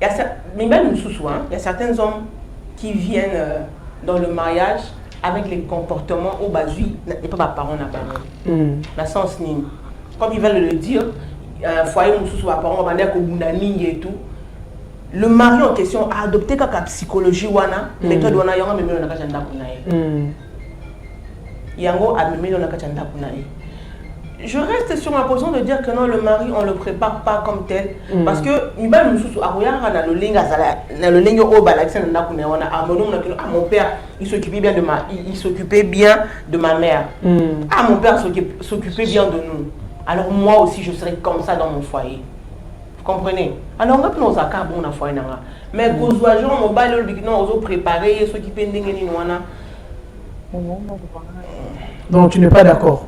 il y a certains hommes qui viennent dans le mariage avec les comportements au bas et pas parents n'a pas la sens ni comme ils veulent le dire foyer mususu ba parents ba ndeko bunani et tout le mari en question a adopté la psychologie wana méthode wana yango memelo na kachanda kunaye yango a memelo na kachanda kunaye. Je reste sur ma position de dire que non, le mari, on ne le prépare pas comme tel. Parce que, mon père, il s'occupait bien de ma mère. Mon père s'occupait bien de nous. Alors moi aussi, je serai comme ça dans mon foyer. Vous comprenez? Alors, on a nos accords dans le foyer. Mais quand on va préparer, s'occuper de nous. Donc tu n'es pas d'accord.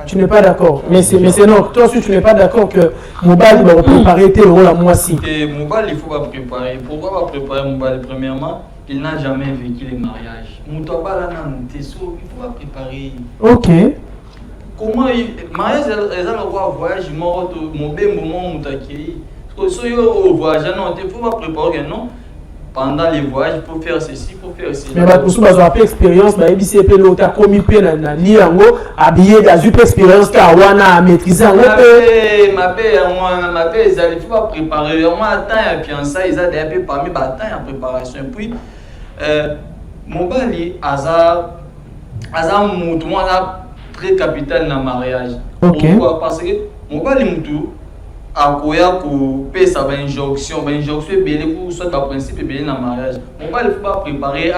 Tu n'es pas d'accord. Mais c'est non. Toi aussi tu n'es pas d'accord que Mobali va préparer tes rôles à moi si. Mobali il faut pas préparer. Pourquoi pas préparer Mobali? Premièrement, il n'a jamais vécu les mariages. Moutaba il faut pas préparer. Ok. Comment mariage les gens vont voyage mon bébé moment moutaki. Parce que si au voyage non, il faut pas préparer non. Pendant les voyages, il faut faire ceci, il faut faire aussi. Mais bah, pour ça, bah, après expérience, bah, il s'est fait l'autre, comme il peut, na lire, habillé, dans une expérience, car on a maîtrisé, ma paix, il faut pas préparer. On a atteint, et puis en ça, ils ont des peu parmi, bah, atteint en préparation. Puis, mon bali, hasard, moutou, moi, très capital dans le mariage. Pourquoi? Parce que mon bali, moutou, à quoi il ça va injonction, belé pour soit le principe belé dans le mariage. Mon bali, il faut pas préparer,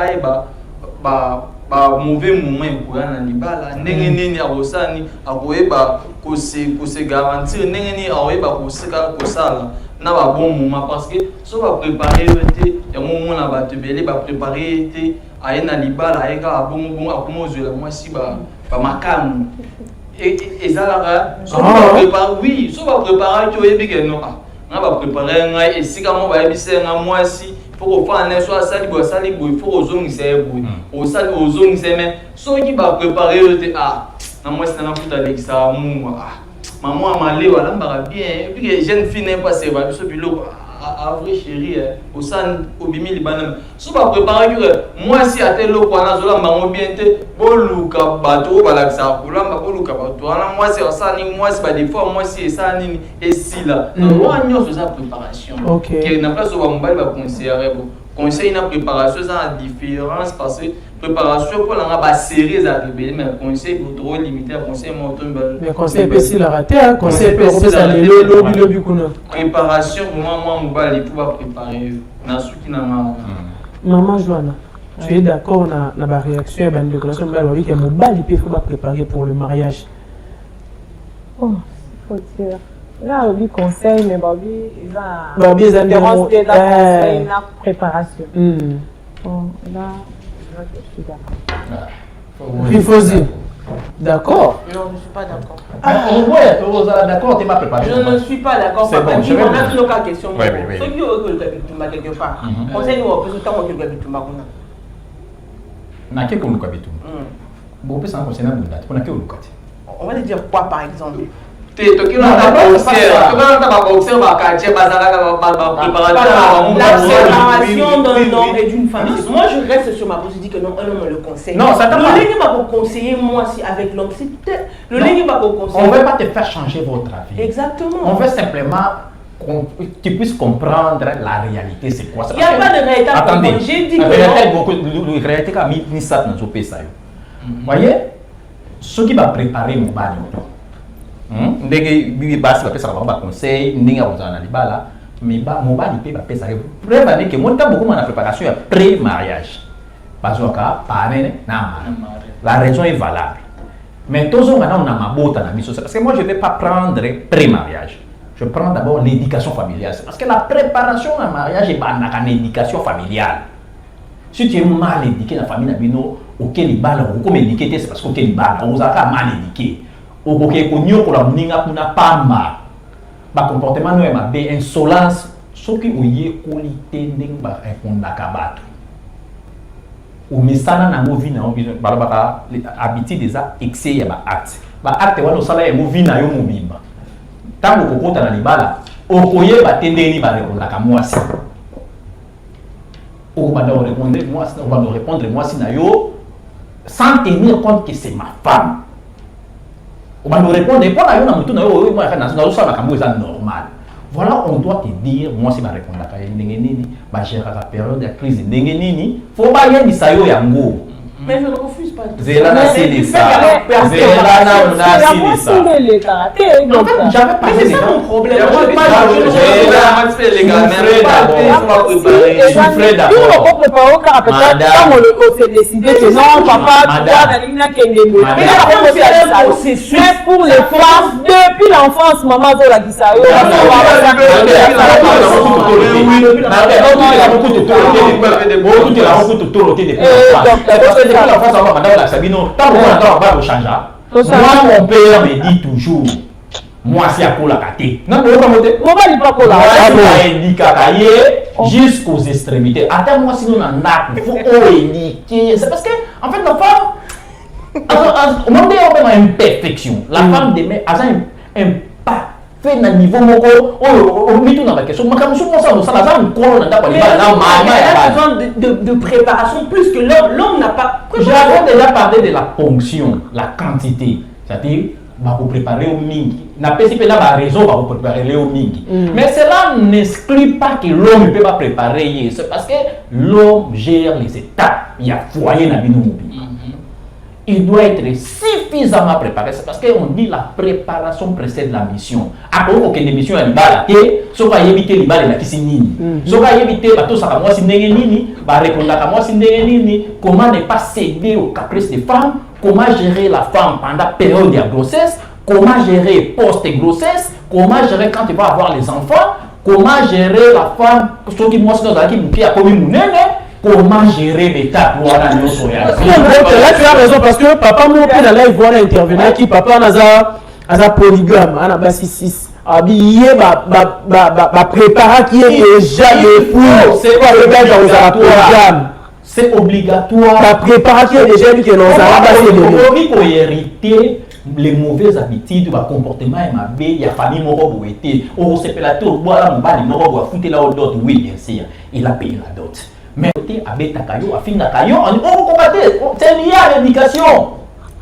mauvais moment pour aller dans libala nengeni arosani akoyeba ko se garantir nengeni akoyeba ko sala na ba bon moment parce que so va préparer te ya moment na ba te belé ba préparer te aye na libala aye ka bon akomozela moi si ba makamu et ça là so va préparer oui so va préparer tu oyebi que non na ba préparer ngai et si comment ba yebise nga moi si pour faire un soit ça il faut aux hommes mais ceux qui va préparer moi c'est un peu avec ça maman m'a allé voilà bien puis les jeunes filles n'aiment pas c'est va ce bureau à vrai chérie au sein au bimi libanais so va préparer que moi si à tel lo kwana zola mango bien te boluka bato balaksa kulamba boluka bato ana moi c'est ça ni moi c'est pas des fois moi c'est ça ni et si là on a une sa préparation qui n'a pas souvent mbali ba conseiller na préparation ça a différence parce que préparation pour la ba série ça rebelle mais conseil pour trop limité conseil monton mais conseil peut si la rater conseil peut ça le bikuna préparation moi mbali pour pas préparer na suki na maman Joanna tu es d'accord na ba réaction et ba déclaration mbali oui que mbali peut faut pas préparer pour le mariage. Oh faut dire là oui conseil mais babi il va bien la préparation. Bon là je suis d'accord. Il faut dire d'accord. Non, je ne suis pas d'accord. D'accord, tu m'as préparé. Je ne suis pas d'accord. C'est bon, je vais on a une autre question. Oui. Ceux qui ont eu le quelque part, conseil nous plus autant que le Gabitumba. Na ke ko lukabitu. Bon peut ça conseiller na bunda. On a ke lukati. On va te dire quoi par exemple? La séparation d'un homme et d'une femme. Moi, je reste sur ma position, dis que non, un homme me le conseille. Non, ça t'a pas. Le légume va vous conseiller, moi, si avec l'homme, c'est peut-être. Le légume va vous conseiller. On ne veut pas te faire changer votre avis. Exactement. On veut simplement que tu puisses comprendre la réalité, c'est quoi ça. Il n'y a pas de réalité. Attendez, j'ai dit que la réalité a mis ça dans ce pays. Vous voyez, ce qui va préparer mon bal. Ndenge bibi basi ba pesa ba conseil ndenge ozana libala mais ba mobali pe ba pesa preuve avec que mon temps beaucoup na préparation ya pré mariage parce que parene na la raison est valable mais toujours maintenant on a mabota na biso parce que moi je vais pas prendre pré mariage je prends d'abord l'éducation familiale parce que la préparation à mariage est pas une éducation familiale si tu es mal éduqué dans la famille na bino auquel libala ou comme éduqué c'est parce que auquel libala on a mal éduqué au que konyo ko la muninga kuna pamba ba comportement no ma be insolence soki oye qualité ndeng ba répondre kabatu o misana na movie na ba ba habitude déjà excès ya ba acte wana sala ya movie na yo mobimba tango kokota na libala o koye ba tendeni ba répondre ka mwasi o ba do répondre mwasi o ba do répondre mwasi na yo sans tenir compte que c'est ma femme. On va nous répondre, et pour la normal. Voilà, on doit te dire, moi c'est ma réponse, ma gérer la période de crise, il faut pas y aller, ça y est, mais je ne refuse pas. Zélana, c'est les ça. J'avais pas c'est ça mon problème. Pour les femmes, depuis l'enfance, maman a dit ça. La France va madame la Sabino, tant qu'on attend va changer. Moi mon père me dit toujours moi c'est à quoi la caté. Non mais pas monter. Moi pas pour la. Jusqu'aux extrémités. Attends moi sinon on a faut éduquer. C'est parce que en fait la femme au moment où on a une perfection, la femme demain a un pas fait un niveau moko on met tout dans la question mais comme ça on ça là on colle on a pas il a besoin de préparation plus que l'homme n'a pas. J'avais déjà parlé de la ponction, la quantité, c'est-à-dire pour préparer au mingi. N'a pas si là la raison pour préparer au mingi. Mais cela n'exclut pas que l'homme ne peut pas préparer. C'est parce que l'homme gère les étapes. Il y a foyer dans le il doit être suffisamment préparé. C'est parce qu'on dit la préparation précède la mission. Après, aucune mission est là. Sauf à éviter les balles de la Kissinini. Sauf à éviter tout ça, moi, si n'est pas répondre à moi, si n'est comment ne pas céder aux caprices des femmes, comment gérer la femme pendant la période de grossesse, comment gérer post-grossesse, comment gérer quand tu vas avoir les enfants, comment gérer la femme, ceux qui moi, c'est dans qui nous a commis mon nez. Comment gérer l'état pour aller au soya? Là, tu as raison parce que papa, mon père, là, il voit intervenir qui papa, a un polygame, on a 6. Habillé, préparer qui est déjà le fou. C'est pas le gars dans un polygame. C'est obligatoire. La préparation est déjà qui est dans un polygame. Pour hériter les mauvaises habitudes, le comportement est mal, il y a famille moro été. On s'est fait la tour, voilà, mon bal, il moro a foutu la dot. Oui, bien sûr, il a payé la dot. Mais avec ta caillou, à fin de caillou, on combattait. C'est lié à l'éducation.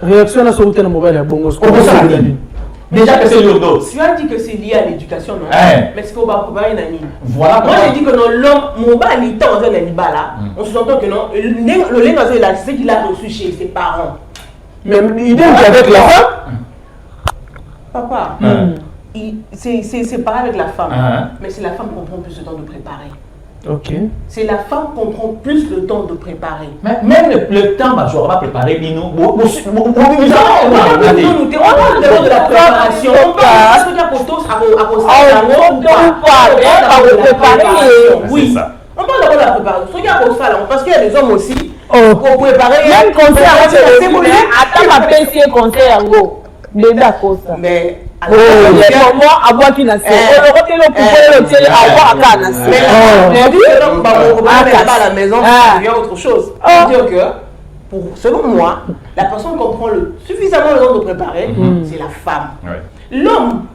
Réaction à ce que mobile est bon. Déjà que c'est le dos. Tu as dit que c'est lié à l'éducation, non? Mais c'est qu'on va préparer une année. Voilà. Moi, j'ai dit que non, l'homme, mon bas, il est dans un animal là. On se que non, le lait dans la c'est qu'il a reçu chez ses parents. Mais il est avec la femme. Papa, c'est pareil avec la femme. Mais c'est la femme qui prend plus de temps de préparer. Ok. C'est la femme qui prend plus le temps de préparer. Mais même le temps, je ne vais pas préparer, Bino. On parle de la préparation. On parle de la préparation. Oui. On parle de la préparation. Parce qu'il y a des hommes aussi pour préparer. Même conseil à attends ma pension conseil à go. Mais moi, à boire qui n'a pas à la maison, il y a autre chose. Dire que, selon moi, la personne qui comprend suffisamment le temps de préparer, c'est la femme. L'homme,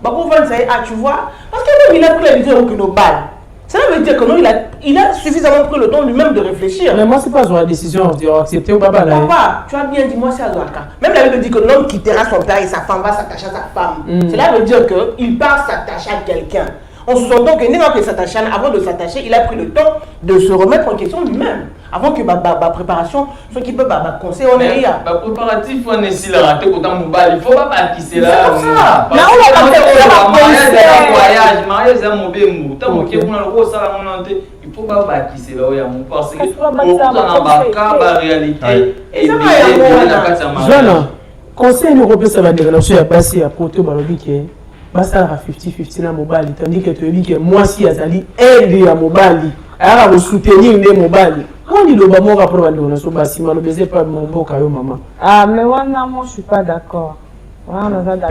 tu vois, parce que l'homme, il a pris l'habitude de nos balles. Ça veut dire que non, il a suffisamment pris le temps lui-même de réfléchir. Mais moi, c'est pas sur la décision d'accepter ou pas. Papa, tu as bien dit, moi, c'est à Zoaka. Même la Bible dit que l'homme quittera son père et sa femme va s'attacher à sa femme. Cela veut dire qu'il part s'attacher à quelqu'un. On se sent donc que n'importe qui s'attache, avant de s'attacher, il a pris le temps de se remettre en question lui-même. Avant que ma préparation, ce qui peut conseiller, on est là. Le préparatif, on est ici, là, il ne faut pas qui là. C'est comme ça. Là, on va faire un voyage, mariage, c'est un mauvais mot. Tant que on a le gros salaire, il ne faut pas qui c'est là, parce que on a réalité. Et ça va Jeune, conseil européen, ça va dire, là, je suis passé à côté, basta à 50-50 na mobali tandis que tu dis que moi si azali aide ya mobali ara soutenir ne mobali on dit le bamo ka pour vendre so basi malo baiser pas mon boka yo maman mais moi je suis pas d'accord.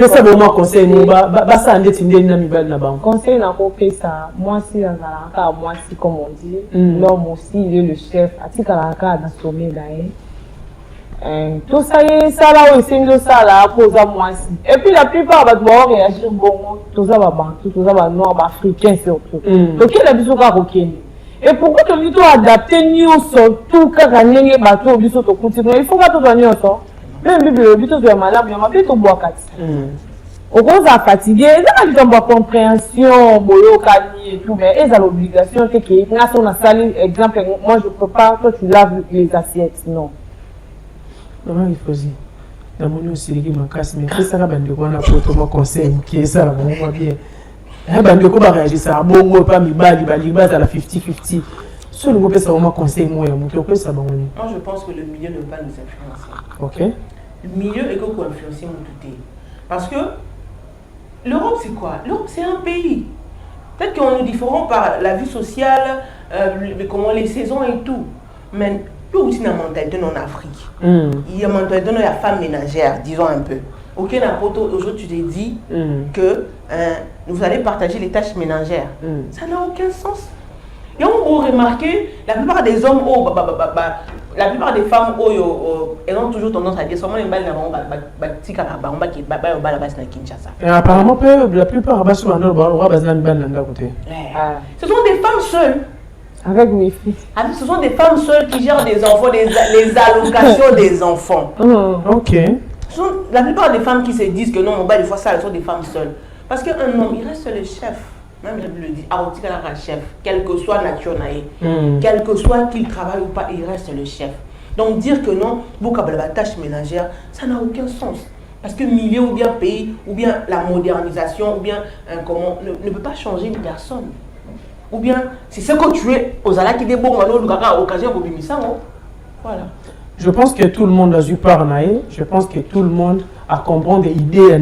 Mais ça vraiment conseil no basa ndeti ndeni na mibali na bango conseil na ko pesa moi si azala ka moi si comme on dit l'homme aussi il est le chef atika la ka dans sommet là tout ça y est, ça là où c'est de ça là, pose à moi aussi. Et puis la plupart va réagir bon, tout ça va bantu, tout ça va noir, africain surtout. Donc il a besoin de requêter. Et pourquoi tu dis toi adapter nous surtout quand gagner bateau du saut continuer, il faut pas tout gagner autant. Même le but de malade, il y a pas tout boire quatre. Au cause à fatiguer, ils ont pas compréhension, boyo kani et tout, mais ils ont l'obligation que qui là on a salé exemple moi je peux pas, toi tu laves les assiettes, non. Non, il faut dire. Dans mon aussi, il m'a cassé, mais ça va bien de quoi on a pour mon conseil, qui est ça, bon, bien. Eh ben, de quoi va réagir ça, bon, moi, pas mi bali, base à la 50-50. Seul le groupe, ça va conseil, moi, mon cœur, ça va. Moi, je pense que le milieu ne va pas nous influencer. Ok. Le milieu est quoi influencer mon tout. Parce que l'Europe, c'est quoi? L'Europe, c'est un pays. Peut-être qu'on est différent par la vie sociale, comment les saisons et tout. Mais il y a aussi une mentalité en Afrique. Il y a une mentalité de la femme ménagère, disons un peu. Ok, aujourd'hui tu t'es dit que vous allez partager les tâches ménagères. Ça n'a aucun sens. Et on remarqué, la plupart des hommes, la plupart des femmes, elles ont toujours tendance à dire seulement les balles apparemment, la plupart, ce sont des femmes seules. Avec mes filles. Ce sont des femmes seules qui gèrent des enfants, les allocations des enfants. Ok. La plupart des femmes qui se disent que non, mon bas, des fois, ça, elles sont des femmes seules. Parce qu'un homme, il reste le chef. Même je le dis, chef, quel que soit nature, quel que soit qu'il travaille ou pas, il reste le chef. Donc dire que non, la tâche ménagère, ça n'a aucun sens. Parce que milieu ou bien pays, ou bien la modernisation, ou bien comment, ne peut pas changer une personne. Ou bien, c'est ce que tu es aux alas qui débordent, occasion pour voilà. Je pense que tout le monde a eu part, je pense que tout le monde a compris des idées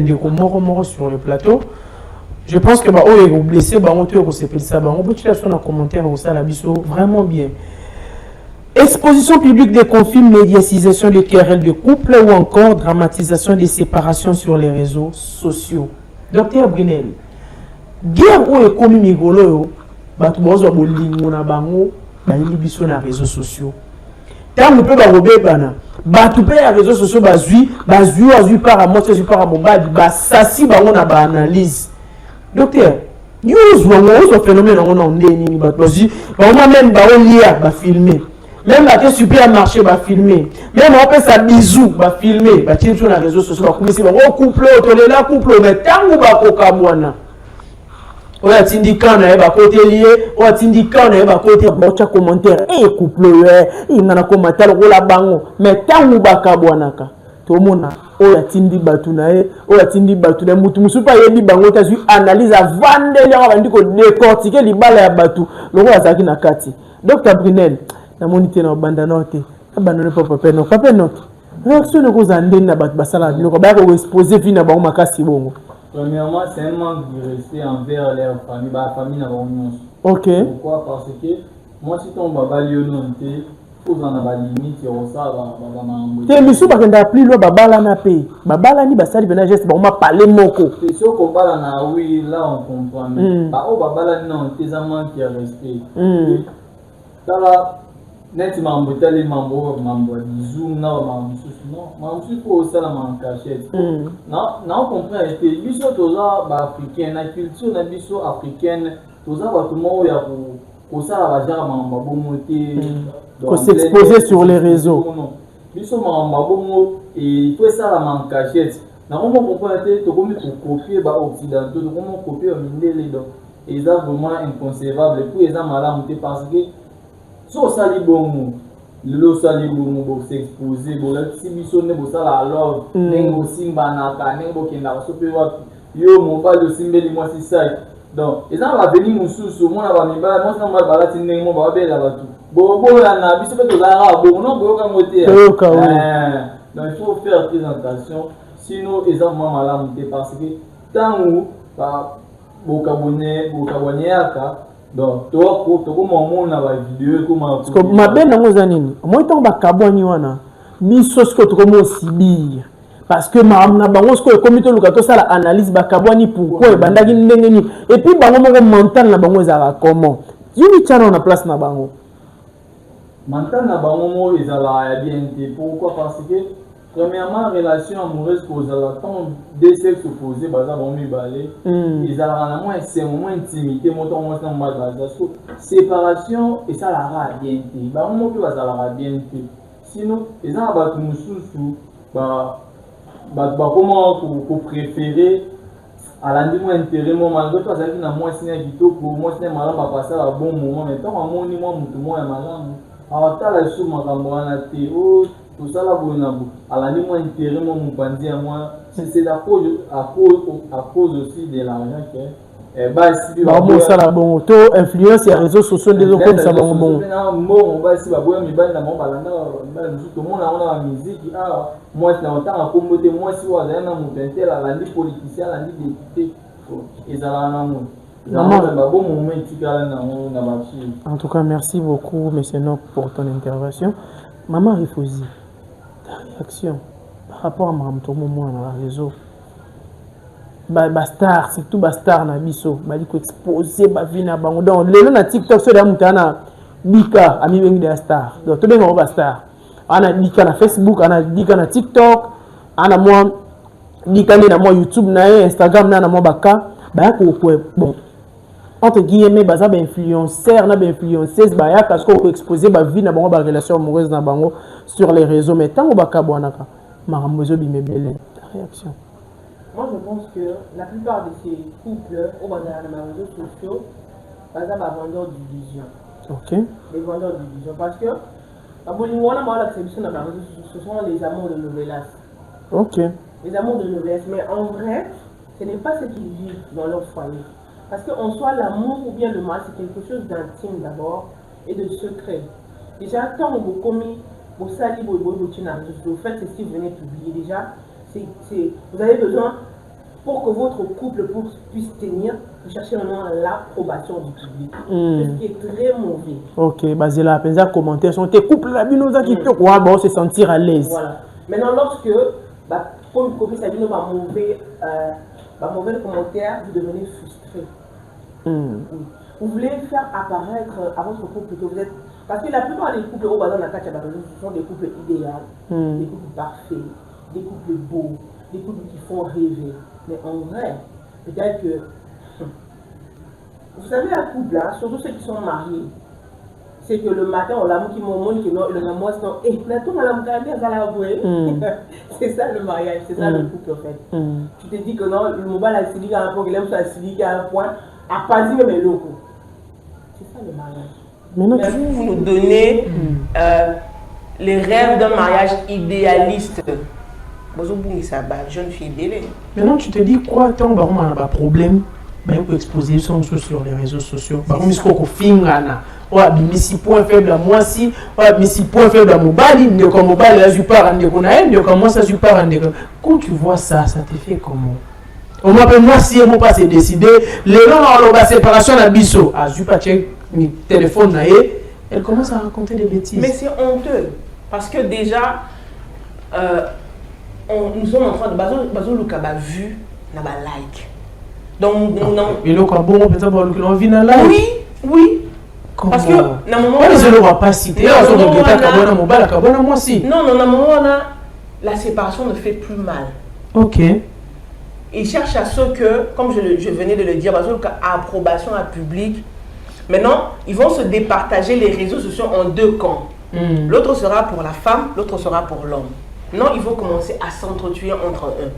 sur le plateau. Je pense que les blessés, on peut ça, on peut faire un commentaire vraiment bien. Exposition publique des conflits, médiatisation des querelles de couple ou encore dramatisation des séparations sur les réseaux sociaux. Docteur Brunel, guerre ou économie migolo, batu bozo bolingo na bango, biso na réseaux sociaux. Tant on peut barober bana, batu pe ya réseaux sociaux bazui par à moitié par à mobile, sasi bango na ba analyse. Docteur, nous avons phénomène on a même filmer. Même la supermarché va filmer. Même on peut ça bisou va filmer. Va tirer sur les réseaux sociaux. Va commencer à couple, là couple, mais tant ou va coca boana. On a syndicat na ba côté lié, on a syndicat na ba côté bocha commentaire et couple il na commentaire la bango, mais tant ou ba kabwanaka. Tomona oya tindi batu na mutu musupa yebi bango tazu analyse avant de ya bandi ko décortiquer libala ya batu loko azaki na kati. Dr Brunel na monité na banda note abandonné papa no réaction ne cause andé na batu basala biloko ba ko exposer vie na bango makasi bongo. Premièrement, c'est un manque de respect envers leur famille, la famille na bango. OK. Pourquoi? Parce que moi si ton baba liononté mais si on a plus le babala na paix, babala ni basali bena geste ba on m'a parlé moko. C'est sûr qu'on parle na oui là on comprend mais ba o babala ni non tes amants qui respect. Tala net mambo tali mambo zoom na mambo pour ça la man cachette. Non on comprend que biso toza ba africain na culture na biso africaine toza ba tout monde ya pour ça la baja mambo bomoté. Qu'on s'exposer sur les réseaux. Nous sommes en et il faut ça la manque cachette. Normalement, on peut être pour copier les occidentaux, comment copier les donc et ça vraiment inconcevable. Pour les gens malades, parce que si on s'allie bon, le s'allie bon pour s'exposer, pour l'exhibition, pour ça la love, n'engo simba naka, n'engo kenda, yo mon pas de simbeli moi c'est ça. Donc, les gens vont venir nous sous, moi on va balater n'engo va belle là tout. Donc il faut faire très attention, sinon les gens vont mal parce que tant où donc toi comment on a la vidéo comment parce que ma belle na ngozanini moi tant ba kabwani wana biso ce que comment sibir parce que ma na bango ce que comité locato ça la analyse ba kabwani pourquoi bandaki ndenge ni et puis bango moko mental na bango za comment yini tchana na place na bango. Maintenant, ils ont la bien. Pourquoi? Parce que, premièrement, relation amoureuse pour tant deux sexes opposés, ils ont moins intimité, séparation, et ça la bien. Sinon, ils ont comment pour préférer à l'année moins intérêt, malgré tout, ça qui n'a moins signé pour moi, c'est malin, va passer à bon moment, mais tant à mon niveau, moi, malin. Alors, tu as la chose, tout ça là, à la limite, intérêt, mon bandit à moi, c'est à cause aussi de l'argent que. Bon, ça là, bon, auto influence et réseaux sociaux des autres comme ça, bon. Bon, on va essayer de voir mes bandes, tout le monde a la musique, moi, c'est en temps à combattre, moi, si on a un tel, à la limite politicien, à la limite député, et ça là, non. En tout cas, merci beaucoup, M. Noc, pour ton intervention. Maman Rifosi, ta réaction par rapport à Mme Tomo dans le réseau? star, surtout star na biso, bali ko exposer ba vie na bango. Donc lelo na TikTok so da mutana bika ami bengi de star. Donc to bengo ba star. Ana bika na Facebook, ana bika na TikTok, ana mo bika na mo YouTube na Instagram na mo baka ba ko bon. Entre guillemets baza ba influenceur na ba influenceuse ba ya parce qu'on peut exposer ba vie na bango ba relation amoureuse na bango sur les réseaux mais tant baka bonaka maramozo bimebele réaction. Moi, je pense que la plupart de ces couples au bas de les réseaux sociaux, par exemple, à vendeurs d'illusions. Ok. Les vendeurs d'illusions. Parce que, ce sont les amours de novelas. Ok. Les amours de novelas. Mais en vrai, ce n'est pas ce qu'ils vivent dans leur foyer. Parce qu'en soi, l'amour ou bien le mal, c'est quelque chose d'intime d'abord et de secret. Déjà, quand vous commis, vous salez, vous faites ce que vous venez publier déjà. Vous avez besoin, pour que votre couple puisse tenir, vous cherchez vraiment l'approbation du public. Ce qui est très mauvais. Ok, basé là, à commentaires sont tes couples, la binoza qui te croit, bon, se sentir à l'aise. Voilà. Maintenant, lorsque, comme vous connaissez un mauvais commentaire, vous devenez frustré. Vous voulez faire apparaître à votre couple que vous êtes. Parce que la plupart des couples au bazar ce sont des couples idéaux, des couples parfaits. Des couples beaux, des couples qui font rêver. Mais en vrai, peut-être que... Vous savez, un couple, hein, surtout ceux qui sont mariés, c'est que le matin, on l'a qui montre que non, le amour, c'est non. Et maintenant, on l'a regardé, on va l'avouer. C'est ça le mariage, c'est ça le couple, en fait. Tu te dis que non, le mobile a signé à un point, qu'il aime ça signé à un point, à pas dire mes locaux. C'est ça le mariage. Mais vous nous donnez les rêves d'un mariage idéaliste. Jeune fille belle. Maintenant, tu te dis quoi? Tant que on a un problème, ben, on peut exposer son sur les réseaux sociaux. Par contre, il faut qu'on filme. Mais si point faible à moi, si, mais si point faible à Mobali, ne comme Mobali, là, je pars en déconnaïe, ne comme moi, ça, je pars en déconnaïe. Quand tu vois ça, ça te fait comment? On m'appelle moi, si on pas s'est décidé, les gens ont la séparation à Bisso. Ah, je pas check mon téléphone, elle commence à raconter des bêtises. Mais c'est honteux. Parce que déjà, nous sommes en train de Bazo Lukaba vu na ba like. Donc et le bon peut-être on vit na like. Oui. Comment? Parce que na moment on ne va pas citer on regrette Kabona Mobala Kabona moi aussi. Non, na moment la séparation ne fait plus mal. OK. Ils cherchent à ce que, comme je venais de le dire, Bazo Luka approbation à public. Maintenant, ils vont se départager les réseaux sociaux en deux camps. L'autre sera pour la femme, l'autre sera pour l'homme. Non, ils vont commencer à s'entretuer entre eux.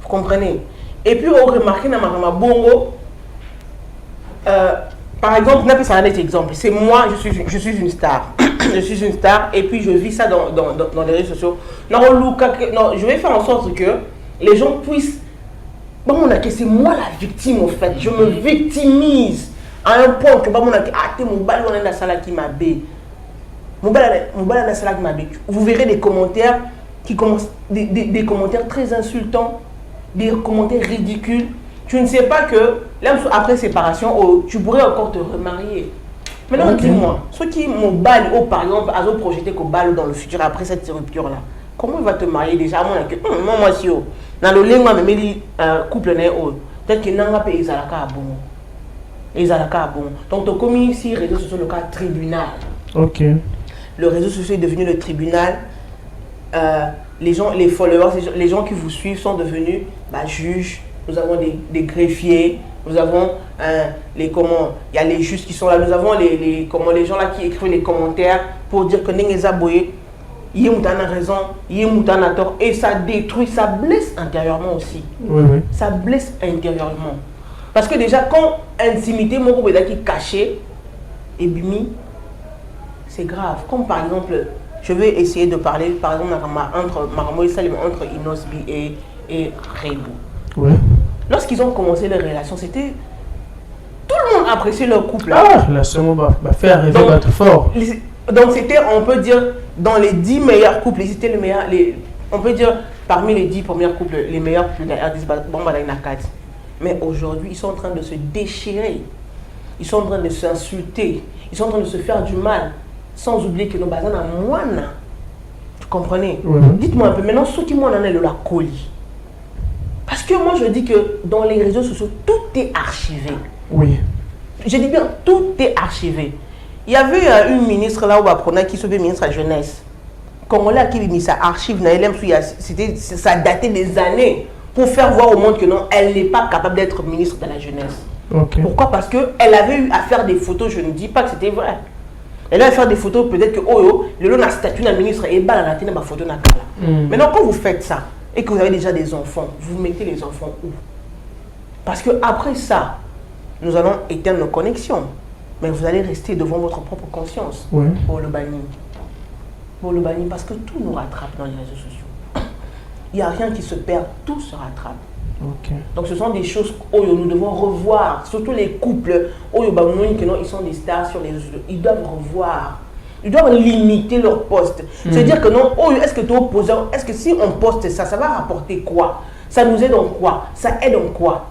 Vous comprenez? Et puis, on remarque dans bongo, par exemple, on ça un exemple. C'est moi, je suis une star. Je suis une star et puis je vis ça dans les réseaux sociaux. Non, je vais faire en sorte que les gens puissent... Bon, c'est moi la victime, en fait. Je me victimise à un point que vous verrez des commentaires qui commencent des commentaires très insultants, des commentaires ridicules. Tu ne sais pas que là, après séparation, tu pourrais encore te remarier. Maintenant, dis-moi, ceux qui m'ont balle, par exemple, à projeté qu'au balle dans le futur après cette rupture-là, comment il va te marier déjà? Moi, si dans le lien, couple peut-être qu'il n'a pas payé Zalaka à bon. Donc, tu as commis ici, réseaux sociaux, le cas tribunal. Ok. Le réseau social est devenu le tribunal. Les gens, les followers, les gens qui vous suivent sont devenus juges. Nous avons des greffiers. Nous avons il y a les juges qui sont là. Nous avons les gens là qui écrivent les commentaires pour dire que Nengeza Boye, Yémoutana a raison, Yémoutana a tort. Et ça détruit, ça blesse intérieurement aussi. Oui. Ça blesse intérieurement. Parce que déjà, quand intimité, mon groupe est caché, et bimi, c'est grave. Comme par exemple, je vais essayer de parler, par exemple, entre Inosbi et Reibou. Oui. Lorsqu'ils ont commencé leur relation, c'était... Tout le monde appréciait leur couple. Ah, la seconde va faire rêver battre fort. Donc c'était, on peut dire, dans les 10 meilleurs couples, c'était le meilleur, on peut dire, parmi les 10 premiers couples, les meilleurs couples de mais aujourd'hui, ils sont en train de se déchirer. Ils sont en train de s'insulter. Ils sont en train de se faire du mal. Sans oublier que nos bazans ont moins. Tu comprenez? Dites-moi un peu, maintenant, ce qui m'en a la colis. Parce que moi je dis que dans les réseaux sociaux, tout est archivé. Oui. Je dis bien, tout est archivé. Il y avait une ministre là où qui se fait ministre à la jeunesse. Congolais qui a mis sa archive, ça datait des années pour faire voir au monde que non, elle n'est pas capable d'être ministre de la jeunesse. Okay. Pourquoi? Parce qu'elle avait eu à faire des photos, je ne dis pas que c'était vrai. Elle a fait des photos, peut-être que le long de la statue d'un ministre et bah la tête ma photo n'a pas là. Maintenant, quand vous faites ça et que vous avez déjà des enfants, vous mettez les enfants où? Parce que après ça, nous allons éteindre nos connexions, mais vous allez rester devant votre propre conscience pour le bannir. Pour le bannir, parce que tout nous rattrape dans les réseaux sociaux. Il n'y a rien qui se perd, tout se rattrape. Okay. Donc ce sont des choses que nous devons revoir, surtout les couples, ils sont des stars sur les réseaux, ils doivent revoir, ils doivent limiter leur poste. C'est-à-dire que non, est-ce que tu es opposant, est-ce que si on poste ça, ça va rapporter quoi? Ça nous aide en quoi? Ça aide en quoi?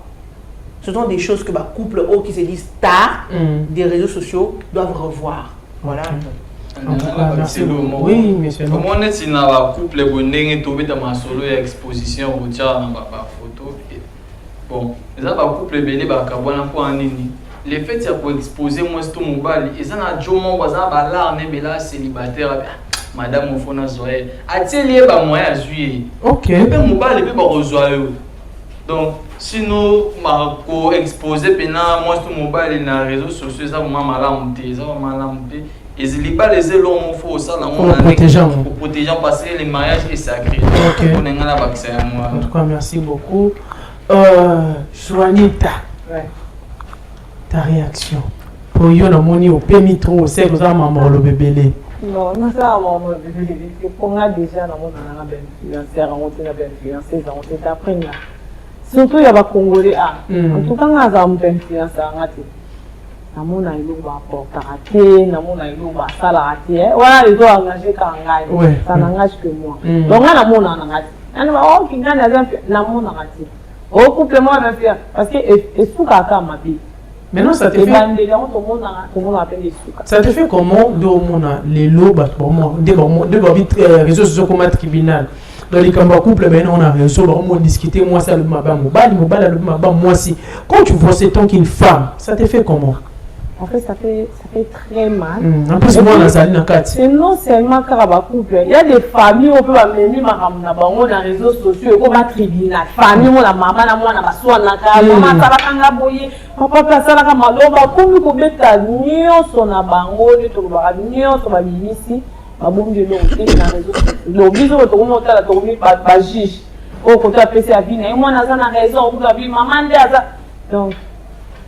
Ce sont des choses que les couples qui se disent stars des réseaux sociaux doivent revoir. Voilà. En tout cas, merci beaucoup. Oui, monsieur. Comment est-ce que un couple est tombé dans ma solo exposition ou dans ma photo? Bon, les couple belé le fait de pour exposer moi tout mobile et ça n'a jamais pas là on célibataire madame Ofona Zoé atelier ba moyen à juillet. OK. Et mobile et ba rejoindre. Donc sinon ma ko exposer pena moi tout mobile na réseaux sociaux ça vraiment malamu et il pas les élons faut ça là pour protéger parce que le mariage est sacré. OK. On a la vaccin moi. En tout cas, merci beaucoup. Joanita. Ouais. Ta réaction. Pour yo na moni au permis trop c'est que ça maman le bébé. Non, non ça maman le bébé. Pour moi déjà na mona na ben influenceur on tient ben influencer on tient apprendre. Surtout il y a pas congolais en tout cas on a un influenceur ngati. Na mona ilo ba portaraté, na mona ilo ba salaraté. Voilà les gens engagés kangai. Ça n'engage que moi. Donc na mona ngati. Ana ba o kinga na mona ngati. Au complément avec faire parce que et sous kaka ma vie. Maintenant ça te fait ça te fait comment de mona les lots de réseaux sociaux comme tribunal dans les combats couple maintenant on a réseau on discuter moi ça le mabam le mabam moi si quand tu vois c'est tant qu'une femme ça te fait comment? En fait, ça fait très mal. En plus, moi, c'est non seulement Karaba couple. Il y a des familles où on peut amener ma femme dans les réseaux sociaux, comme un tribunal. Famille, la maman, moi, la soie, la maman, ça va kanga boyer. Papa, ça va kanga maloba. Comme vous mettez à nion son abango, nion son babinisi, babou de l'eau, dans les réseaux sociaux. L'oblige de remonter à la tournée par juge. Au côté de PC à vie, et moi, on a raison, on a vu maman de ça. Donc,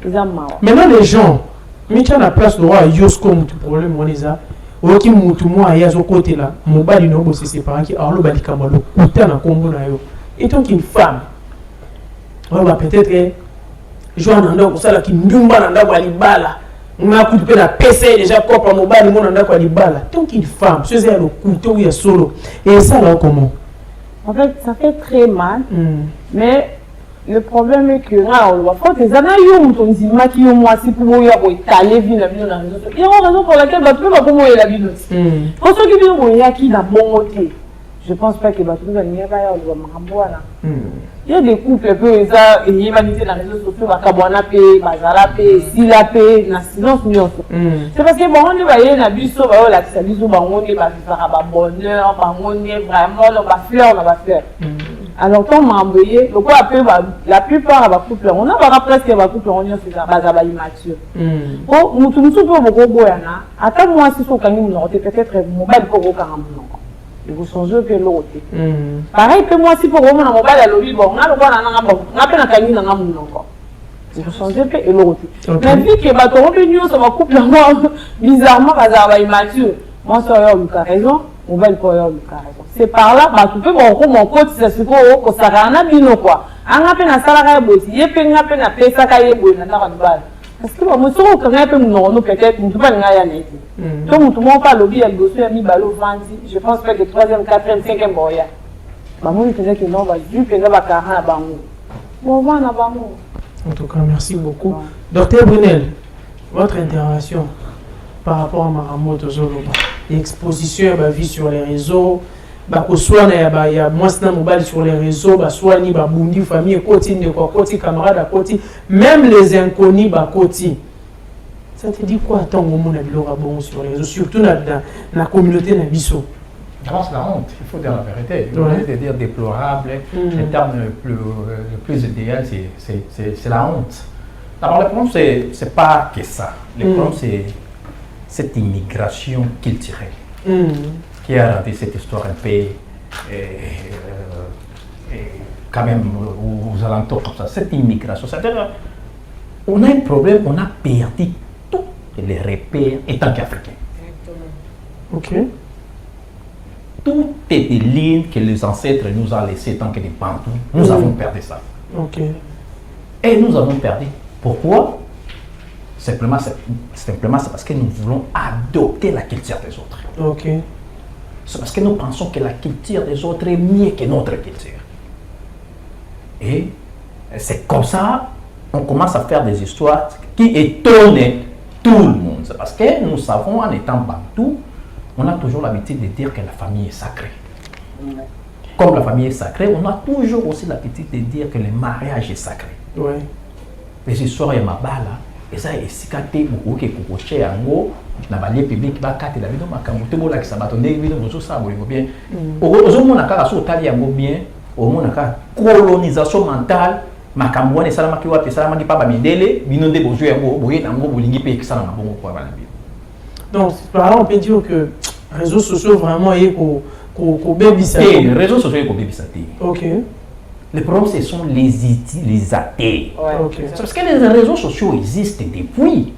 ils ont marre. Maintenant, les gens. Mais tu as la place de roi Yosko mutu problème on les a oki mutu moi ya zo côté là mobali no bosé séparé qui alors bali kamalo kuta na kombo na yo et donc une femme on va peut-être joindre ndo ko sala ki ndumba na ndako alibala on a coupé la PC déjà copa mobali mon ndako alibala donc une femme ce c'est le couteau ya solo et ça là comment en fait ça fait très mal mais le problème est que là, on voit que les années où on dit que moi si pour moi étaler vie la vie dans les autres. Il y a une raison pour laquelle tu peux pas comment la vie aussi. Pour ceux qui viennent il y a qui la bon côté. Je pense pas que bah tout va venir pas on va m'amboana. Il y a des couples peu ça et humanité dans les réseaux sociaux va kabwana pe bazala pe sila pe na silence nuance. C'est parce que bon on voyait na biso ba la ça biso ba on est ba faire ba bonheur ba on est vraiment on va faire. Alors quand on m'a envoyé, donc la plupart des couples, on a presque des couples, on est bazaba immature. Oh, nous tous peut beaucoup boyana. Attends moi si son camion non, peut-être mobile pour aucun non. Il vous changez que l'autre. Pareil que moi si pour moi mon mobile à l'objet bon, on a le droit on a peine un camion dans un non encore. Il vous changez que l'autre. Mais vu que bah ton opinion sur ma couple bizarrement bazaba immature. Moi ça a raison, mobile pour raison. C'est par là bah tu peux bon mon coach c'est ce que ça rana bino quoi anga pe na sala ka boti yepe nga pe na pesa ka yebo na ta ba parce que moi so ko nga pe no peut-être tu pas nga ya neti donc tout le monde pas lobby à dossier ami balo vandi je pense pas que 3e 4e 5e boya bah moi je disais que non bah du que nga ba ka na bango bon va na bango en tout cas merci beaucoup docteur Brunel votre intervention par rapport à Maramoto Zoloba exposition à ma vie sur les réseaux bakoswana ya mwasi na mobali sur les réseaux baswani babundi famille ekoti ndeko akoti camarade akoti même les inconnus bakoti. Ça te dit quoi tant au monde a bon sur les réseaux, surtout dans la communauté na biso? D'abord, c'est la honte, il faut dire la vérité. Le dire déplorable, le terme le plus idéal, c'est la honte. D'abord, le problème, c'est pas que ça. Le problème, c'est cette immigration culturelle qui a rendu cette histoire un peu quand même aux alentours comme ça. Cette immigration, c'est-à-dire on a un problème, on a perdu tous les repères étant qu'Africains. Ok. Toutes les lignes que les ancêtres nous ont laissées tant que des Bantous, nous avons perdu ça. Ok. Et nous avons perdu. Pourquoi? Simplement, c'est parce que nous voulons adopter la culture des autres. Ok. C'est parce que nous pensons que la culture des autres est mieux que notre culture. Et c'est comme ça on commence à faire des histoires qui étonnent tout le monde. C'est parce que nous savons, en étant Bantou, on a toujours l'habitude de dire que la famille est sacrée. Comme la famille est sacrée, on a toujours aussi l'habitude de dire que le mariage est sacré. Ouais. Les histoires de Mabala, et ça est si quand beaucoup qui coché en gros, dans le public, va quatre la vidéo, ma camoufle, bon là qui s'abattent, des vidéos, vous ça, vous bien. Au moins, on a qu'à sur taille en bien, au moins, on a qu'à colonisation mentale. Makambo ne salama ki wapi salama ki papa midele binonde bozo ya boye na ngo bolingi pe kisala na bongo kwa bana bi. Donc par là on peut dire que les réseaux sociaux vraiment est ko bébisa. Les réseaux sociaux ko bébisa. OK. Le problème ce sont les utilisateurs. Ouais. OK. C'est parce que les réseaux sociaux existent depuis.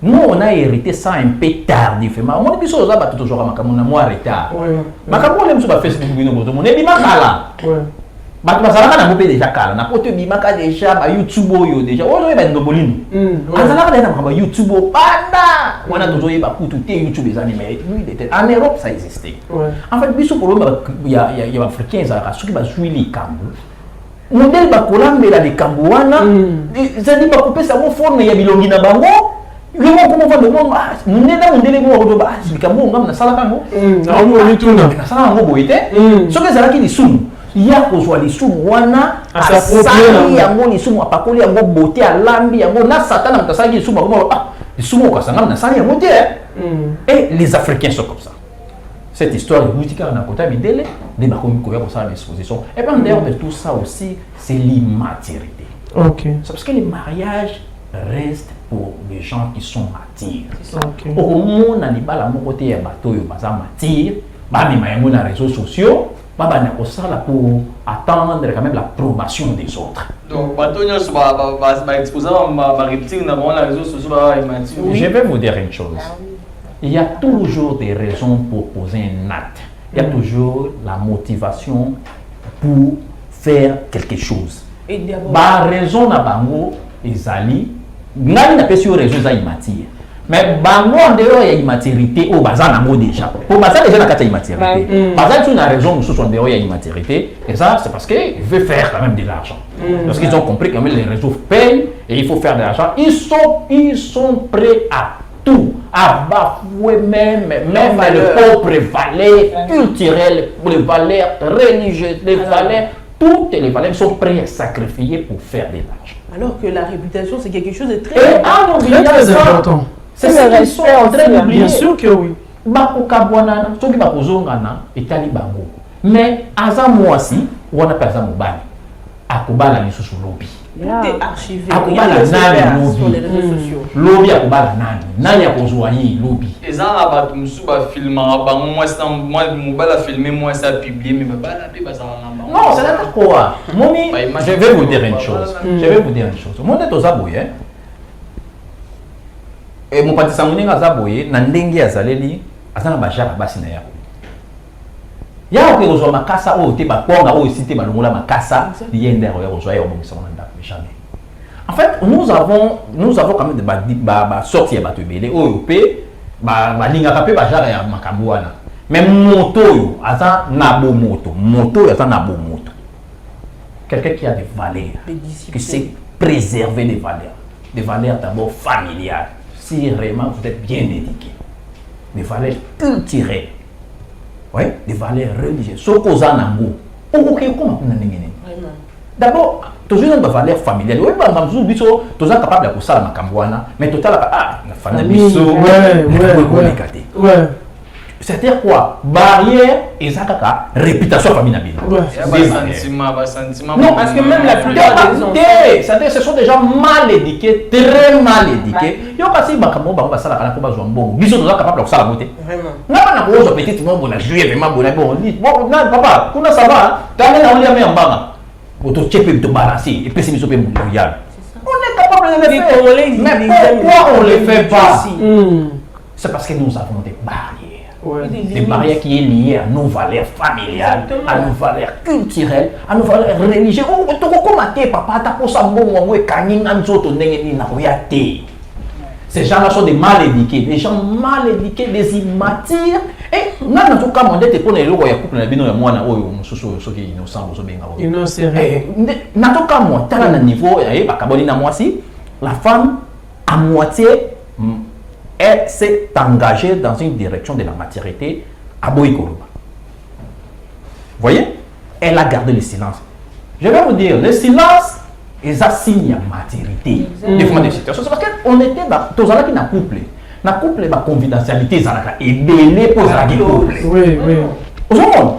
Nous on a hérité ça un peu tardivement. On dit ça ba toujours makambo na moi retard. Ouais. Makambo le mso ba Facebook bino bozo mon ebi makala. Ouais. Bato bazalaka na mopé déjà kala na poto bimaka déjà ba YouTube oyo déjà ozo yeba ndobolino azalaka déjà na ba YouTube banda wana tozo yeba kutu te YouTube ezani mais lui était en Europe ça existait. En fait biso problème ya africains azalaka soki ba juili kambo modèle ba kolambela de kambo wana zadi ba kopesa mo forme ya bilongi na bango yemo komo va demande munena mondele mo ko ba bikambo ngam na sala kango na mo lituna na sala ngo boite soki ezalaki lisumu ya kozwa lisumu wana asali yango lisumu apakoli yango beauté alambi yango na satana mtasaki lisumu comme lisumu okasanga na sali yango te. Et les Africains sont comme ça. Cette histoire de Boutika na kota bidele de bakomi ko ya ko sa disposition. Et puis en dehors de tout ça aussi, c'est l'immaturité. OK. C'est parce que le mariage reste pour les gens qui sont matures. OK. Au monde na libala mo côté ya bato yo baza mature, ba mi mayango na réseaux sociaux. Baba n'a pas ça pour attendre quand même l'approbation des autres. Donc, je vais vous dire une chose. Il y a toujours des raisons pour poser un acte. Il y a toujours la motivation pour faire quelque chose. Et d'abord, la raison na bango ezali, ngani na pesi raison za immature. Mais bango en dehors il y a immaturité au bazar nango déjà. Pour bazar déjà na kata immaturité. Bazar tu na raison sous son dehors il y a immaturité et ça c'est parce que il veut faire quand même de l'argent. Parce qu'ils ont compris que les réseaux payent et il faut faire de l'argent. Ils sont prêts à tout, à bafouer même les propres valeurs culturelles, les valeurs religieuses, les valeurs, toutes les valeurs sont prêts à sacrifier pour faire de l'argent. Alors que la réputation c'est quelque chose de très important. C'est ce qu'ils sont en train d'oublier. Bien sûr que oui. Bakokabwana, soki bakozongana etali bango. Mais aza mwasi, wana pe aza mobali. Akobala lisusu lobi. Tout est archivé. Akobala nani sur les réseaux sociaux. Lobi akobala nani? Nani akozwa yi lobi? Ezana bato musu ba filma bango moi mobali a filmé moi ça publié mais bala pe bazana bango. Non, c'est là quoi. Momi, je vais vous dire une chose. Je vais vous dire une chose. Monde to zaboye. Et mon pati samuninga zaboye na ndenge azaleli azana bajaka basi na yako. Ya ko kozwa makasa o te ba ponga o cité balongola makasa yende ro ya kozwa ya obongisa na ndako jamais. En fait, nous avons quand même des sorties à bateau belé o pe ba linga pe bajaka ya makambo wana. Mais moto yo aza na bo moto aza na bo moto. Quelqu'un qui a des valeurs, qui sait préserver des valeurs d'abord familiales. Si vraiment vous êtes bien éduqué, des valeurs culturelles. ouais, des valeurs religieuses. Ce qu'on a nango, comment on a n'engagé. D'abord, toujours une valeur familiale. Oui, bah, nous biso, tous est capable de faire ça la macambouana, mais total la famille biso, ouais. C'est-à-dire quoi? Barrière et ça kaka réputation famille nabino. Non, parce que même la plupart des enfants, c'est-à-dire ce sont des gens mal éduqués, très mal éduqués. Yo kasi makambo ba ba sala kana ko ba zo mbongo. Biso toza capable de ça la beauté. Vraiment. Na ko zo petit mo na jouer vraiment bon bon na papa, kuna ça va, t'as na oli ame mbanga. Auto chepe to balancer et puis c'est miso pe mondial. On est capable de le faire. Mais pourquoi on le fait pas? C'est parce que nous avons des barrières. Ouais. Des barrières qui est liées à nos valeurs familiales, à nos valeurs culturelles, à nos valeurs religieuses. Oh, tu comment papa ta pour ça bon moi kaninga nzoto ndenge ni na koyate. Ces gens-là sont des mal éduqués, des gens mal éduqués, des immatures. Et non, en tout cas, mon dette pour les lois, il y a couple de bino et moi, ceux qui innocents, ceux qui innocents. En tout cas, moi, tu as un niveau, la femme à moitié. Elle s'est engagée dans une direction de la maturité à Boïkoroba. Vous voyez? Elle a gardé le silence. Je vais vous dire, le silence est un signe de maturité. Des fois, des situations. C'est parce qu'on était dans tous les couple. Dans le couple, la confidentialité est belle pour les couple. Oui, oui. Au monde,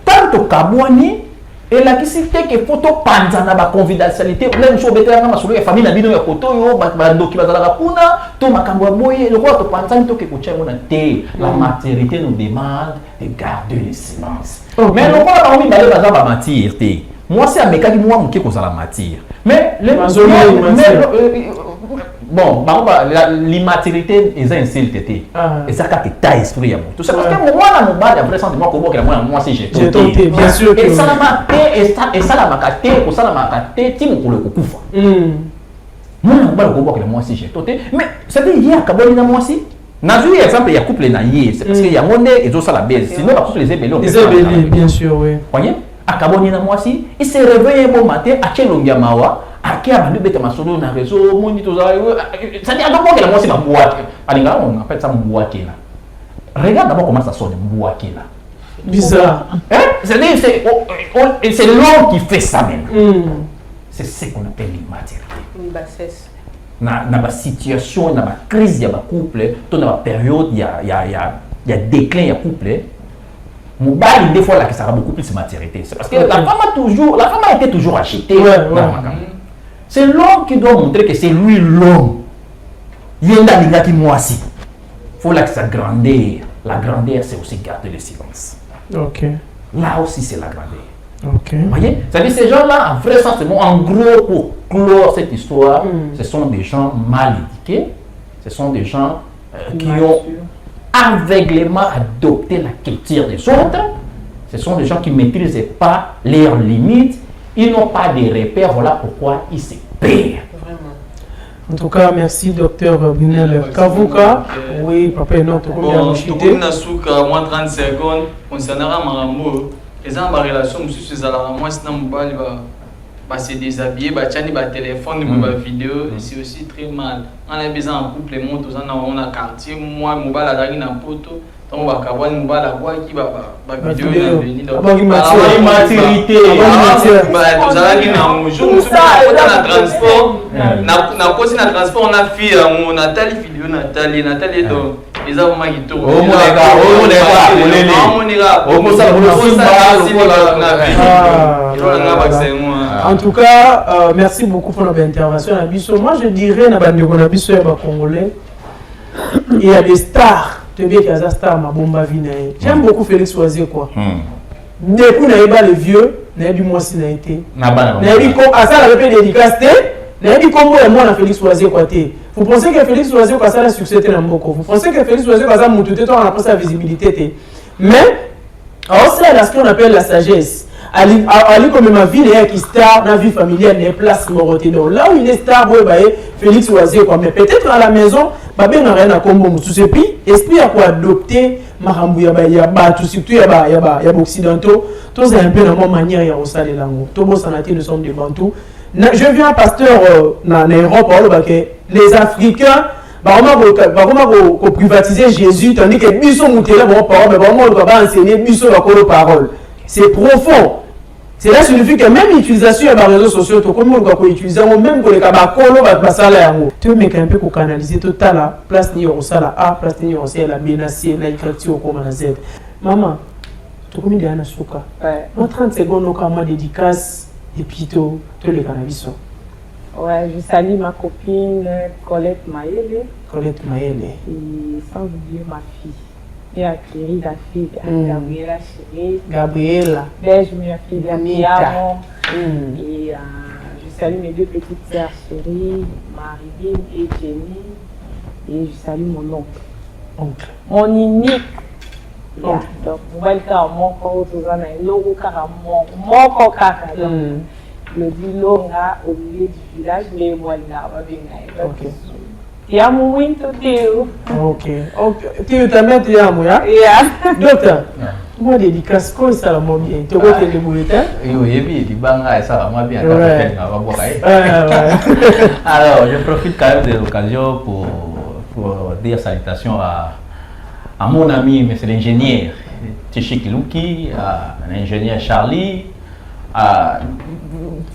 tant que Kabouani, et la question que photo panzana ba confidentialité même chose bete nga masolo ya famille na bino ya koto yo ba ndoki bazala kuna to makambo ya boye le quoi to panzana to ke kocha mona te la maturité nous demande de garder le silence. Mais le quoi ba mi balé baza ba matir te moi c'est ameka ki moi muke ko za la matir mais le bon l'immaturité est un insulte et ça ka ta esprit ya tout c'est parce que moi na mobali après sentiment ko boka moi si j'ai tenté bien sûr que ça la maté et ça la makate ko ça la makate ti mo ko le kufa moi na mobali ko boka moi si j'ai tenté mais ça dit hier kaboli na moi si na vu exemple ya couple na hier c'est parce que ya monde et tout ça la baisse sinon la couple les ébélés bien sûr oui voyez akaboni na moi si il se réveille bon matin à kelongia mawa qui a vendu bête masolo na réseau moni tout ça ça dit d'abord que la moi c'est ma boîte alinga on appelle ça boîte là regarde d'abord comment ça sonne boîte là bizarre hein c'est l'homme qui fait ça même c'est ce qu'on appelle l'immaturité une bassesse na ba situation na ba crise ya ba couple to na ba période il y a déclin ya couple mobile des fois là que ça a beaucoup plus de maturité c'est parce que la femme a été toujours achetée c'est l'homme qui doit montrer que c'est lui l'homme. Yenda linga qui moi aussi. Faut là que sa grandeur. La grandeur c'est aussi garder le silence. Ok. Là aussi c'est la grandeur. Ok. Vous voyez? C'est-à-dire ces gens-là, en vrai sens, en gros pour clore cette histoire, ce sont des gens mal éduqués. Ce sont des gens qui ont aveuglément adopté la culture des autres. Ce sont des gens qui ne maîtrisent pas leurs limites. Ils n'ont pas de repères, voilà pourquoi ils se perdent. En tout cas, merci docteur Brunel Kavuka. Oui, papa, non, tu peux bien chuter. Moi 30 secondes, concernant Marambo, les gens en relation, monsieur Zala, moi c'est un mobile, se déshabiller, tchani téléphone, vidéo, c'est aussi très mal. On a besoin en couple, on a quartier, moi mobile à la poto. Donc, on va avoir une balle à boire qui va vidéo maturité. Transport, on a fait Nathalie vidéo, Nathalie donc les avons qui tournent. En tout cas, merci beaucoup pour notre intervention. Moi, je dirais que Congolais, il y a des stars. J'aime beaucoup Félix Oisier quoi. Depuis le vieux, du mois si n'a été. Ça avait dédicace. Moi Félix Oisier quoi. Vous pensez que Félix Oisier quoi ça a succès dans beaucoup. Vous pensez que Félix Oisier quoi ça monte on a pas sa visibilité. Mais c'est ce qu'on appelle la sagesse. Ali comme ma vie est qui star dans la vie familiale des places moroté donc là où il est star Félix Oisier quoi mais peut-être à la maison babé n'a rien à combo tout et puis esprit à quoi adopter marambu ya ba tout surtout ya occidentaux tous un peu dans mon manière ya osale lango to bo sanati nous sommes des bantous je viens pasteur na Europe que les Africains Pour privatiser Jésus, tandis que biso moutela bon parole, mais vraiment on va enseigner biso la parole. C'est profond. Cela signifie que même l'utilisation des réseaux sociaux, comme on peut utiliser, même pour les cabacolo, va passer là. Tu veux un peu canaliser tout la place ni au sala A, place ni au C, la B, la C, la Y, au comme la Z. Maman, tu connais bien la souka. En 30 secondes, on a dédicace et puis tout le cannabis. Ouais, je salue ma copine Colette Maëlle. Colette Maëlle. Et sans oublier ma fille. Et à Thierry, la fille, Gabriela chérie. Gabriela. Belge, ma fille, Miamon. Et je salue mes deux petites sœurs chéries, Marie-Bine et Jenny. Et je salue mon oncle. Mon unique. Donc, vous voyez que mon corps, tout ça, mon corps, le dit là au milieu du village, mais moi là, ok. Il y a mon winter théo. Ok. Tu t'as mis à moi, hein? Docteur, moi dédicace quoi ça la moi bien. Tu vois que le bulletin? Oui, oui, il banga ça va moi bien. Alors, je profite quand même de l'occasion pour dire salutations à mon ami, monsieur l'ingénieur Tchik Luki, à l'ingénieur Charlie.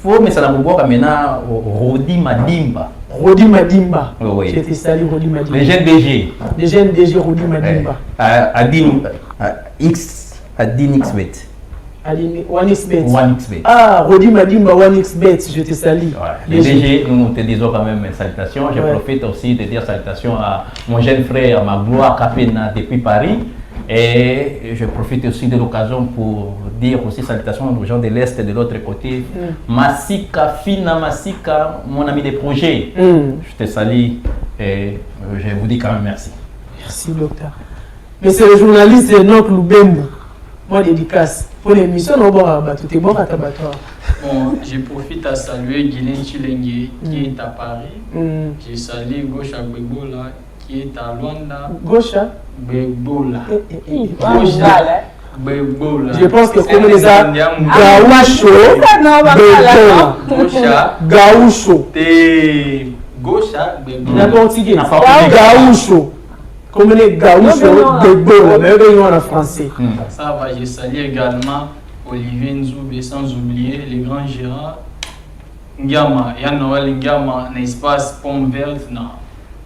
Faut mais ça n'a pas maintenant Rodi Madimba. Rodi Madimba. Oui. Je te salue Rodi Madimba. Les jeunes DG. Les jeunes DG Rodi Madimba. Adin XBet. OneXBet. OneXBet. Ah, Rodi Madimba, OneXBet, je te salue. Les DG, nous te disons quand même salutations. Je profite aussi de dire salutations à mon jeune frère Magloire Kapena depuis Paris. Et je profite aussi de l'occasion pour dire aussi salutations aux gens de l'Est et de l'autre côté. Massika, Fina Massika, mon ami des projets. Je te salue et je vous dis quand même merci. Merci, docteur. Mais c'est le journaliste Enoch Lubembo. Moi, dédicace. Pour l'émission, on va battre. Tu es bon à t'abattre. Bon, je profite à saluer Guilain Chilengue qui est à Paris. Je salue Gauche à Bebola qui est à Luanda. Gauche à Bebola. Bebola. Je pense que comme les Gaoucho, Bebola. Gaoucho. Gauche à Bebola. Gaoucho. Comme les Gaoucho, Bebola. Mais on en français. Ça va, je salue également Olivier Nzoube, sans oublier les grands gérants. Ngama, il y a Noël Ngama, l'espace Pomme Verte, non.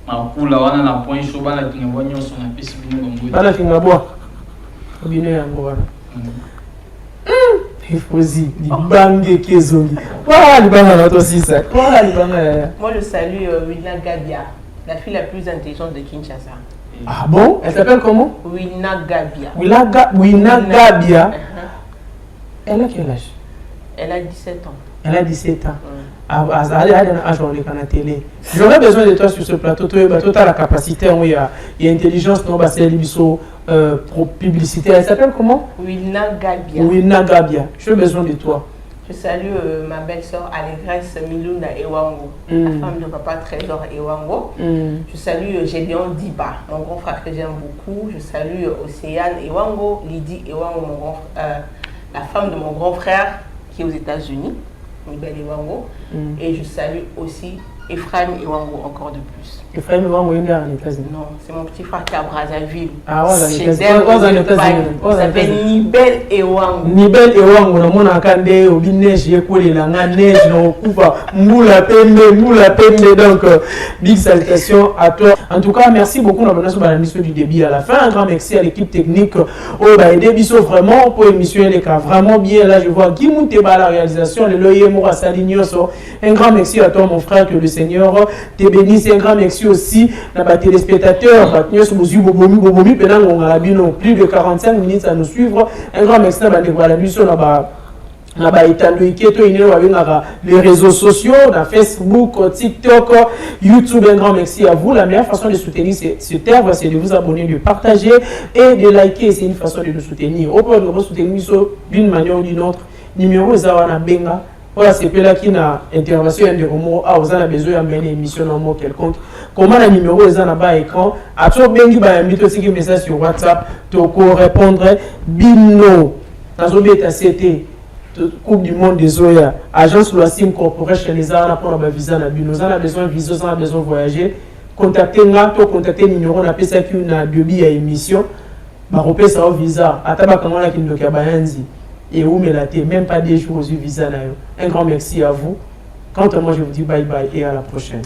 Ma poula, on a un point chaud, on a une bonne sur la piste. On a une bonne il faut dire, Libangue Kezongi. Voilà Libangue notre aussi ça. Voilà Libangue. Moi je salue Wina Gabia, la fille la plus intelligente de Kinshasa. Ah bon? Elle s'appelle comment? Wina Gabia. Wina Gabia. Elle a quel âge? Elle a 17 ans. Elle a 17 ans. J'aurais besoin de toi sur ce plateau. Tu as la capacité, il y a intelligence, pour publicité. Elle s'appelle comment? Wina Gabia. Wina Gabia. J'ai besoin de toi. Je salue ma belle-sœur Allégresse Miluna Ewango, la femme de papa Trésor Ewango. Je salue Gédéon Diba, mon grand frère que j'aime beaucoup. Je salue Océane Ewango, Lydie Ewango, la femme de mon grand frère qui est aux États-Unis, Nibel Ewango. Et je salue aussi Ephraim Ewango, encore de plus. Ephraim Ewango, il est en États-Unis. Non, c'est mon petit frère qui est à Brazzaville. Ah ouais, il s'appelle Nibel Ewango. Nibel Ewango, on a candé au neige, il y a la neige, on coupe moula pende, donc big salutations à toi. En tout cas, merci beaucoup dans l'émission du début à la fin. Un grand merci à l'équipe technique. Oh, bah, des bisous vraiment pour l'émission, les cas vraiment bien. Là, je vois Guy Mouteba la réalisation, le Loyer Moura Salignoso. Un grand merci à toi, mon frère, que le Seigneur te bénisse. Un grand merci aussi à nos téléspectateurs. Plus de 45 minutes à nous suivre. Un grand merci à les réseaux sociaux, Facebook, TikTok, YouTube. Un grand merci à vous. La meilleure façon de soutenir ce terme, c'est de vous abonner, de partager et de liker. C'est une façon de nous soutenir. On peut nous soutenir d'une manière ou d'une autre. Numéro Zawana Benga. Voilà, c'est là qui a intervention de Romo. Ah, vous avez besoin d'amener une émission en mot quelconque. Comment le numéro est en bas écran. Après, Bengi va inviter aussi un message sur WhatsApp. Tu peux répondre. Bino. Dans le CT. Coupe du monde des Zoya. Agence Loissim Corporation. Les arts pour la visa. Nous avons besoin de visa, nous avons besoin de voyager. contacter nga to contacter numéro na pesa ki na biobi ya émission ba repesa au visa ataba kangana kindo ka bayanzi et où me la même pas des jours au visa na yo. Un grand merci à vous. Quant à moi je vous dis bye bye et à la prochaine.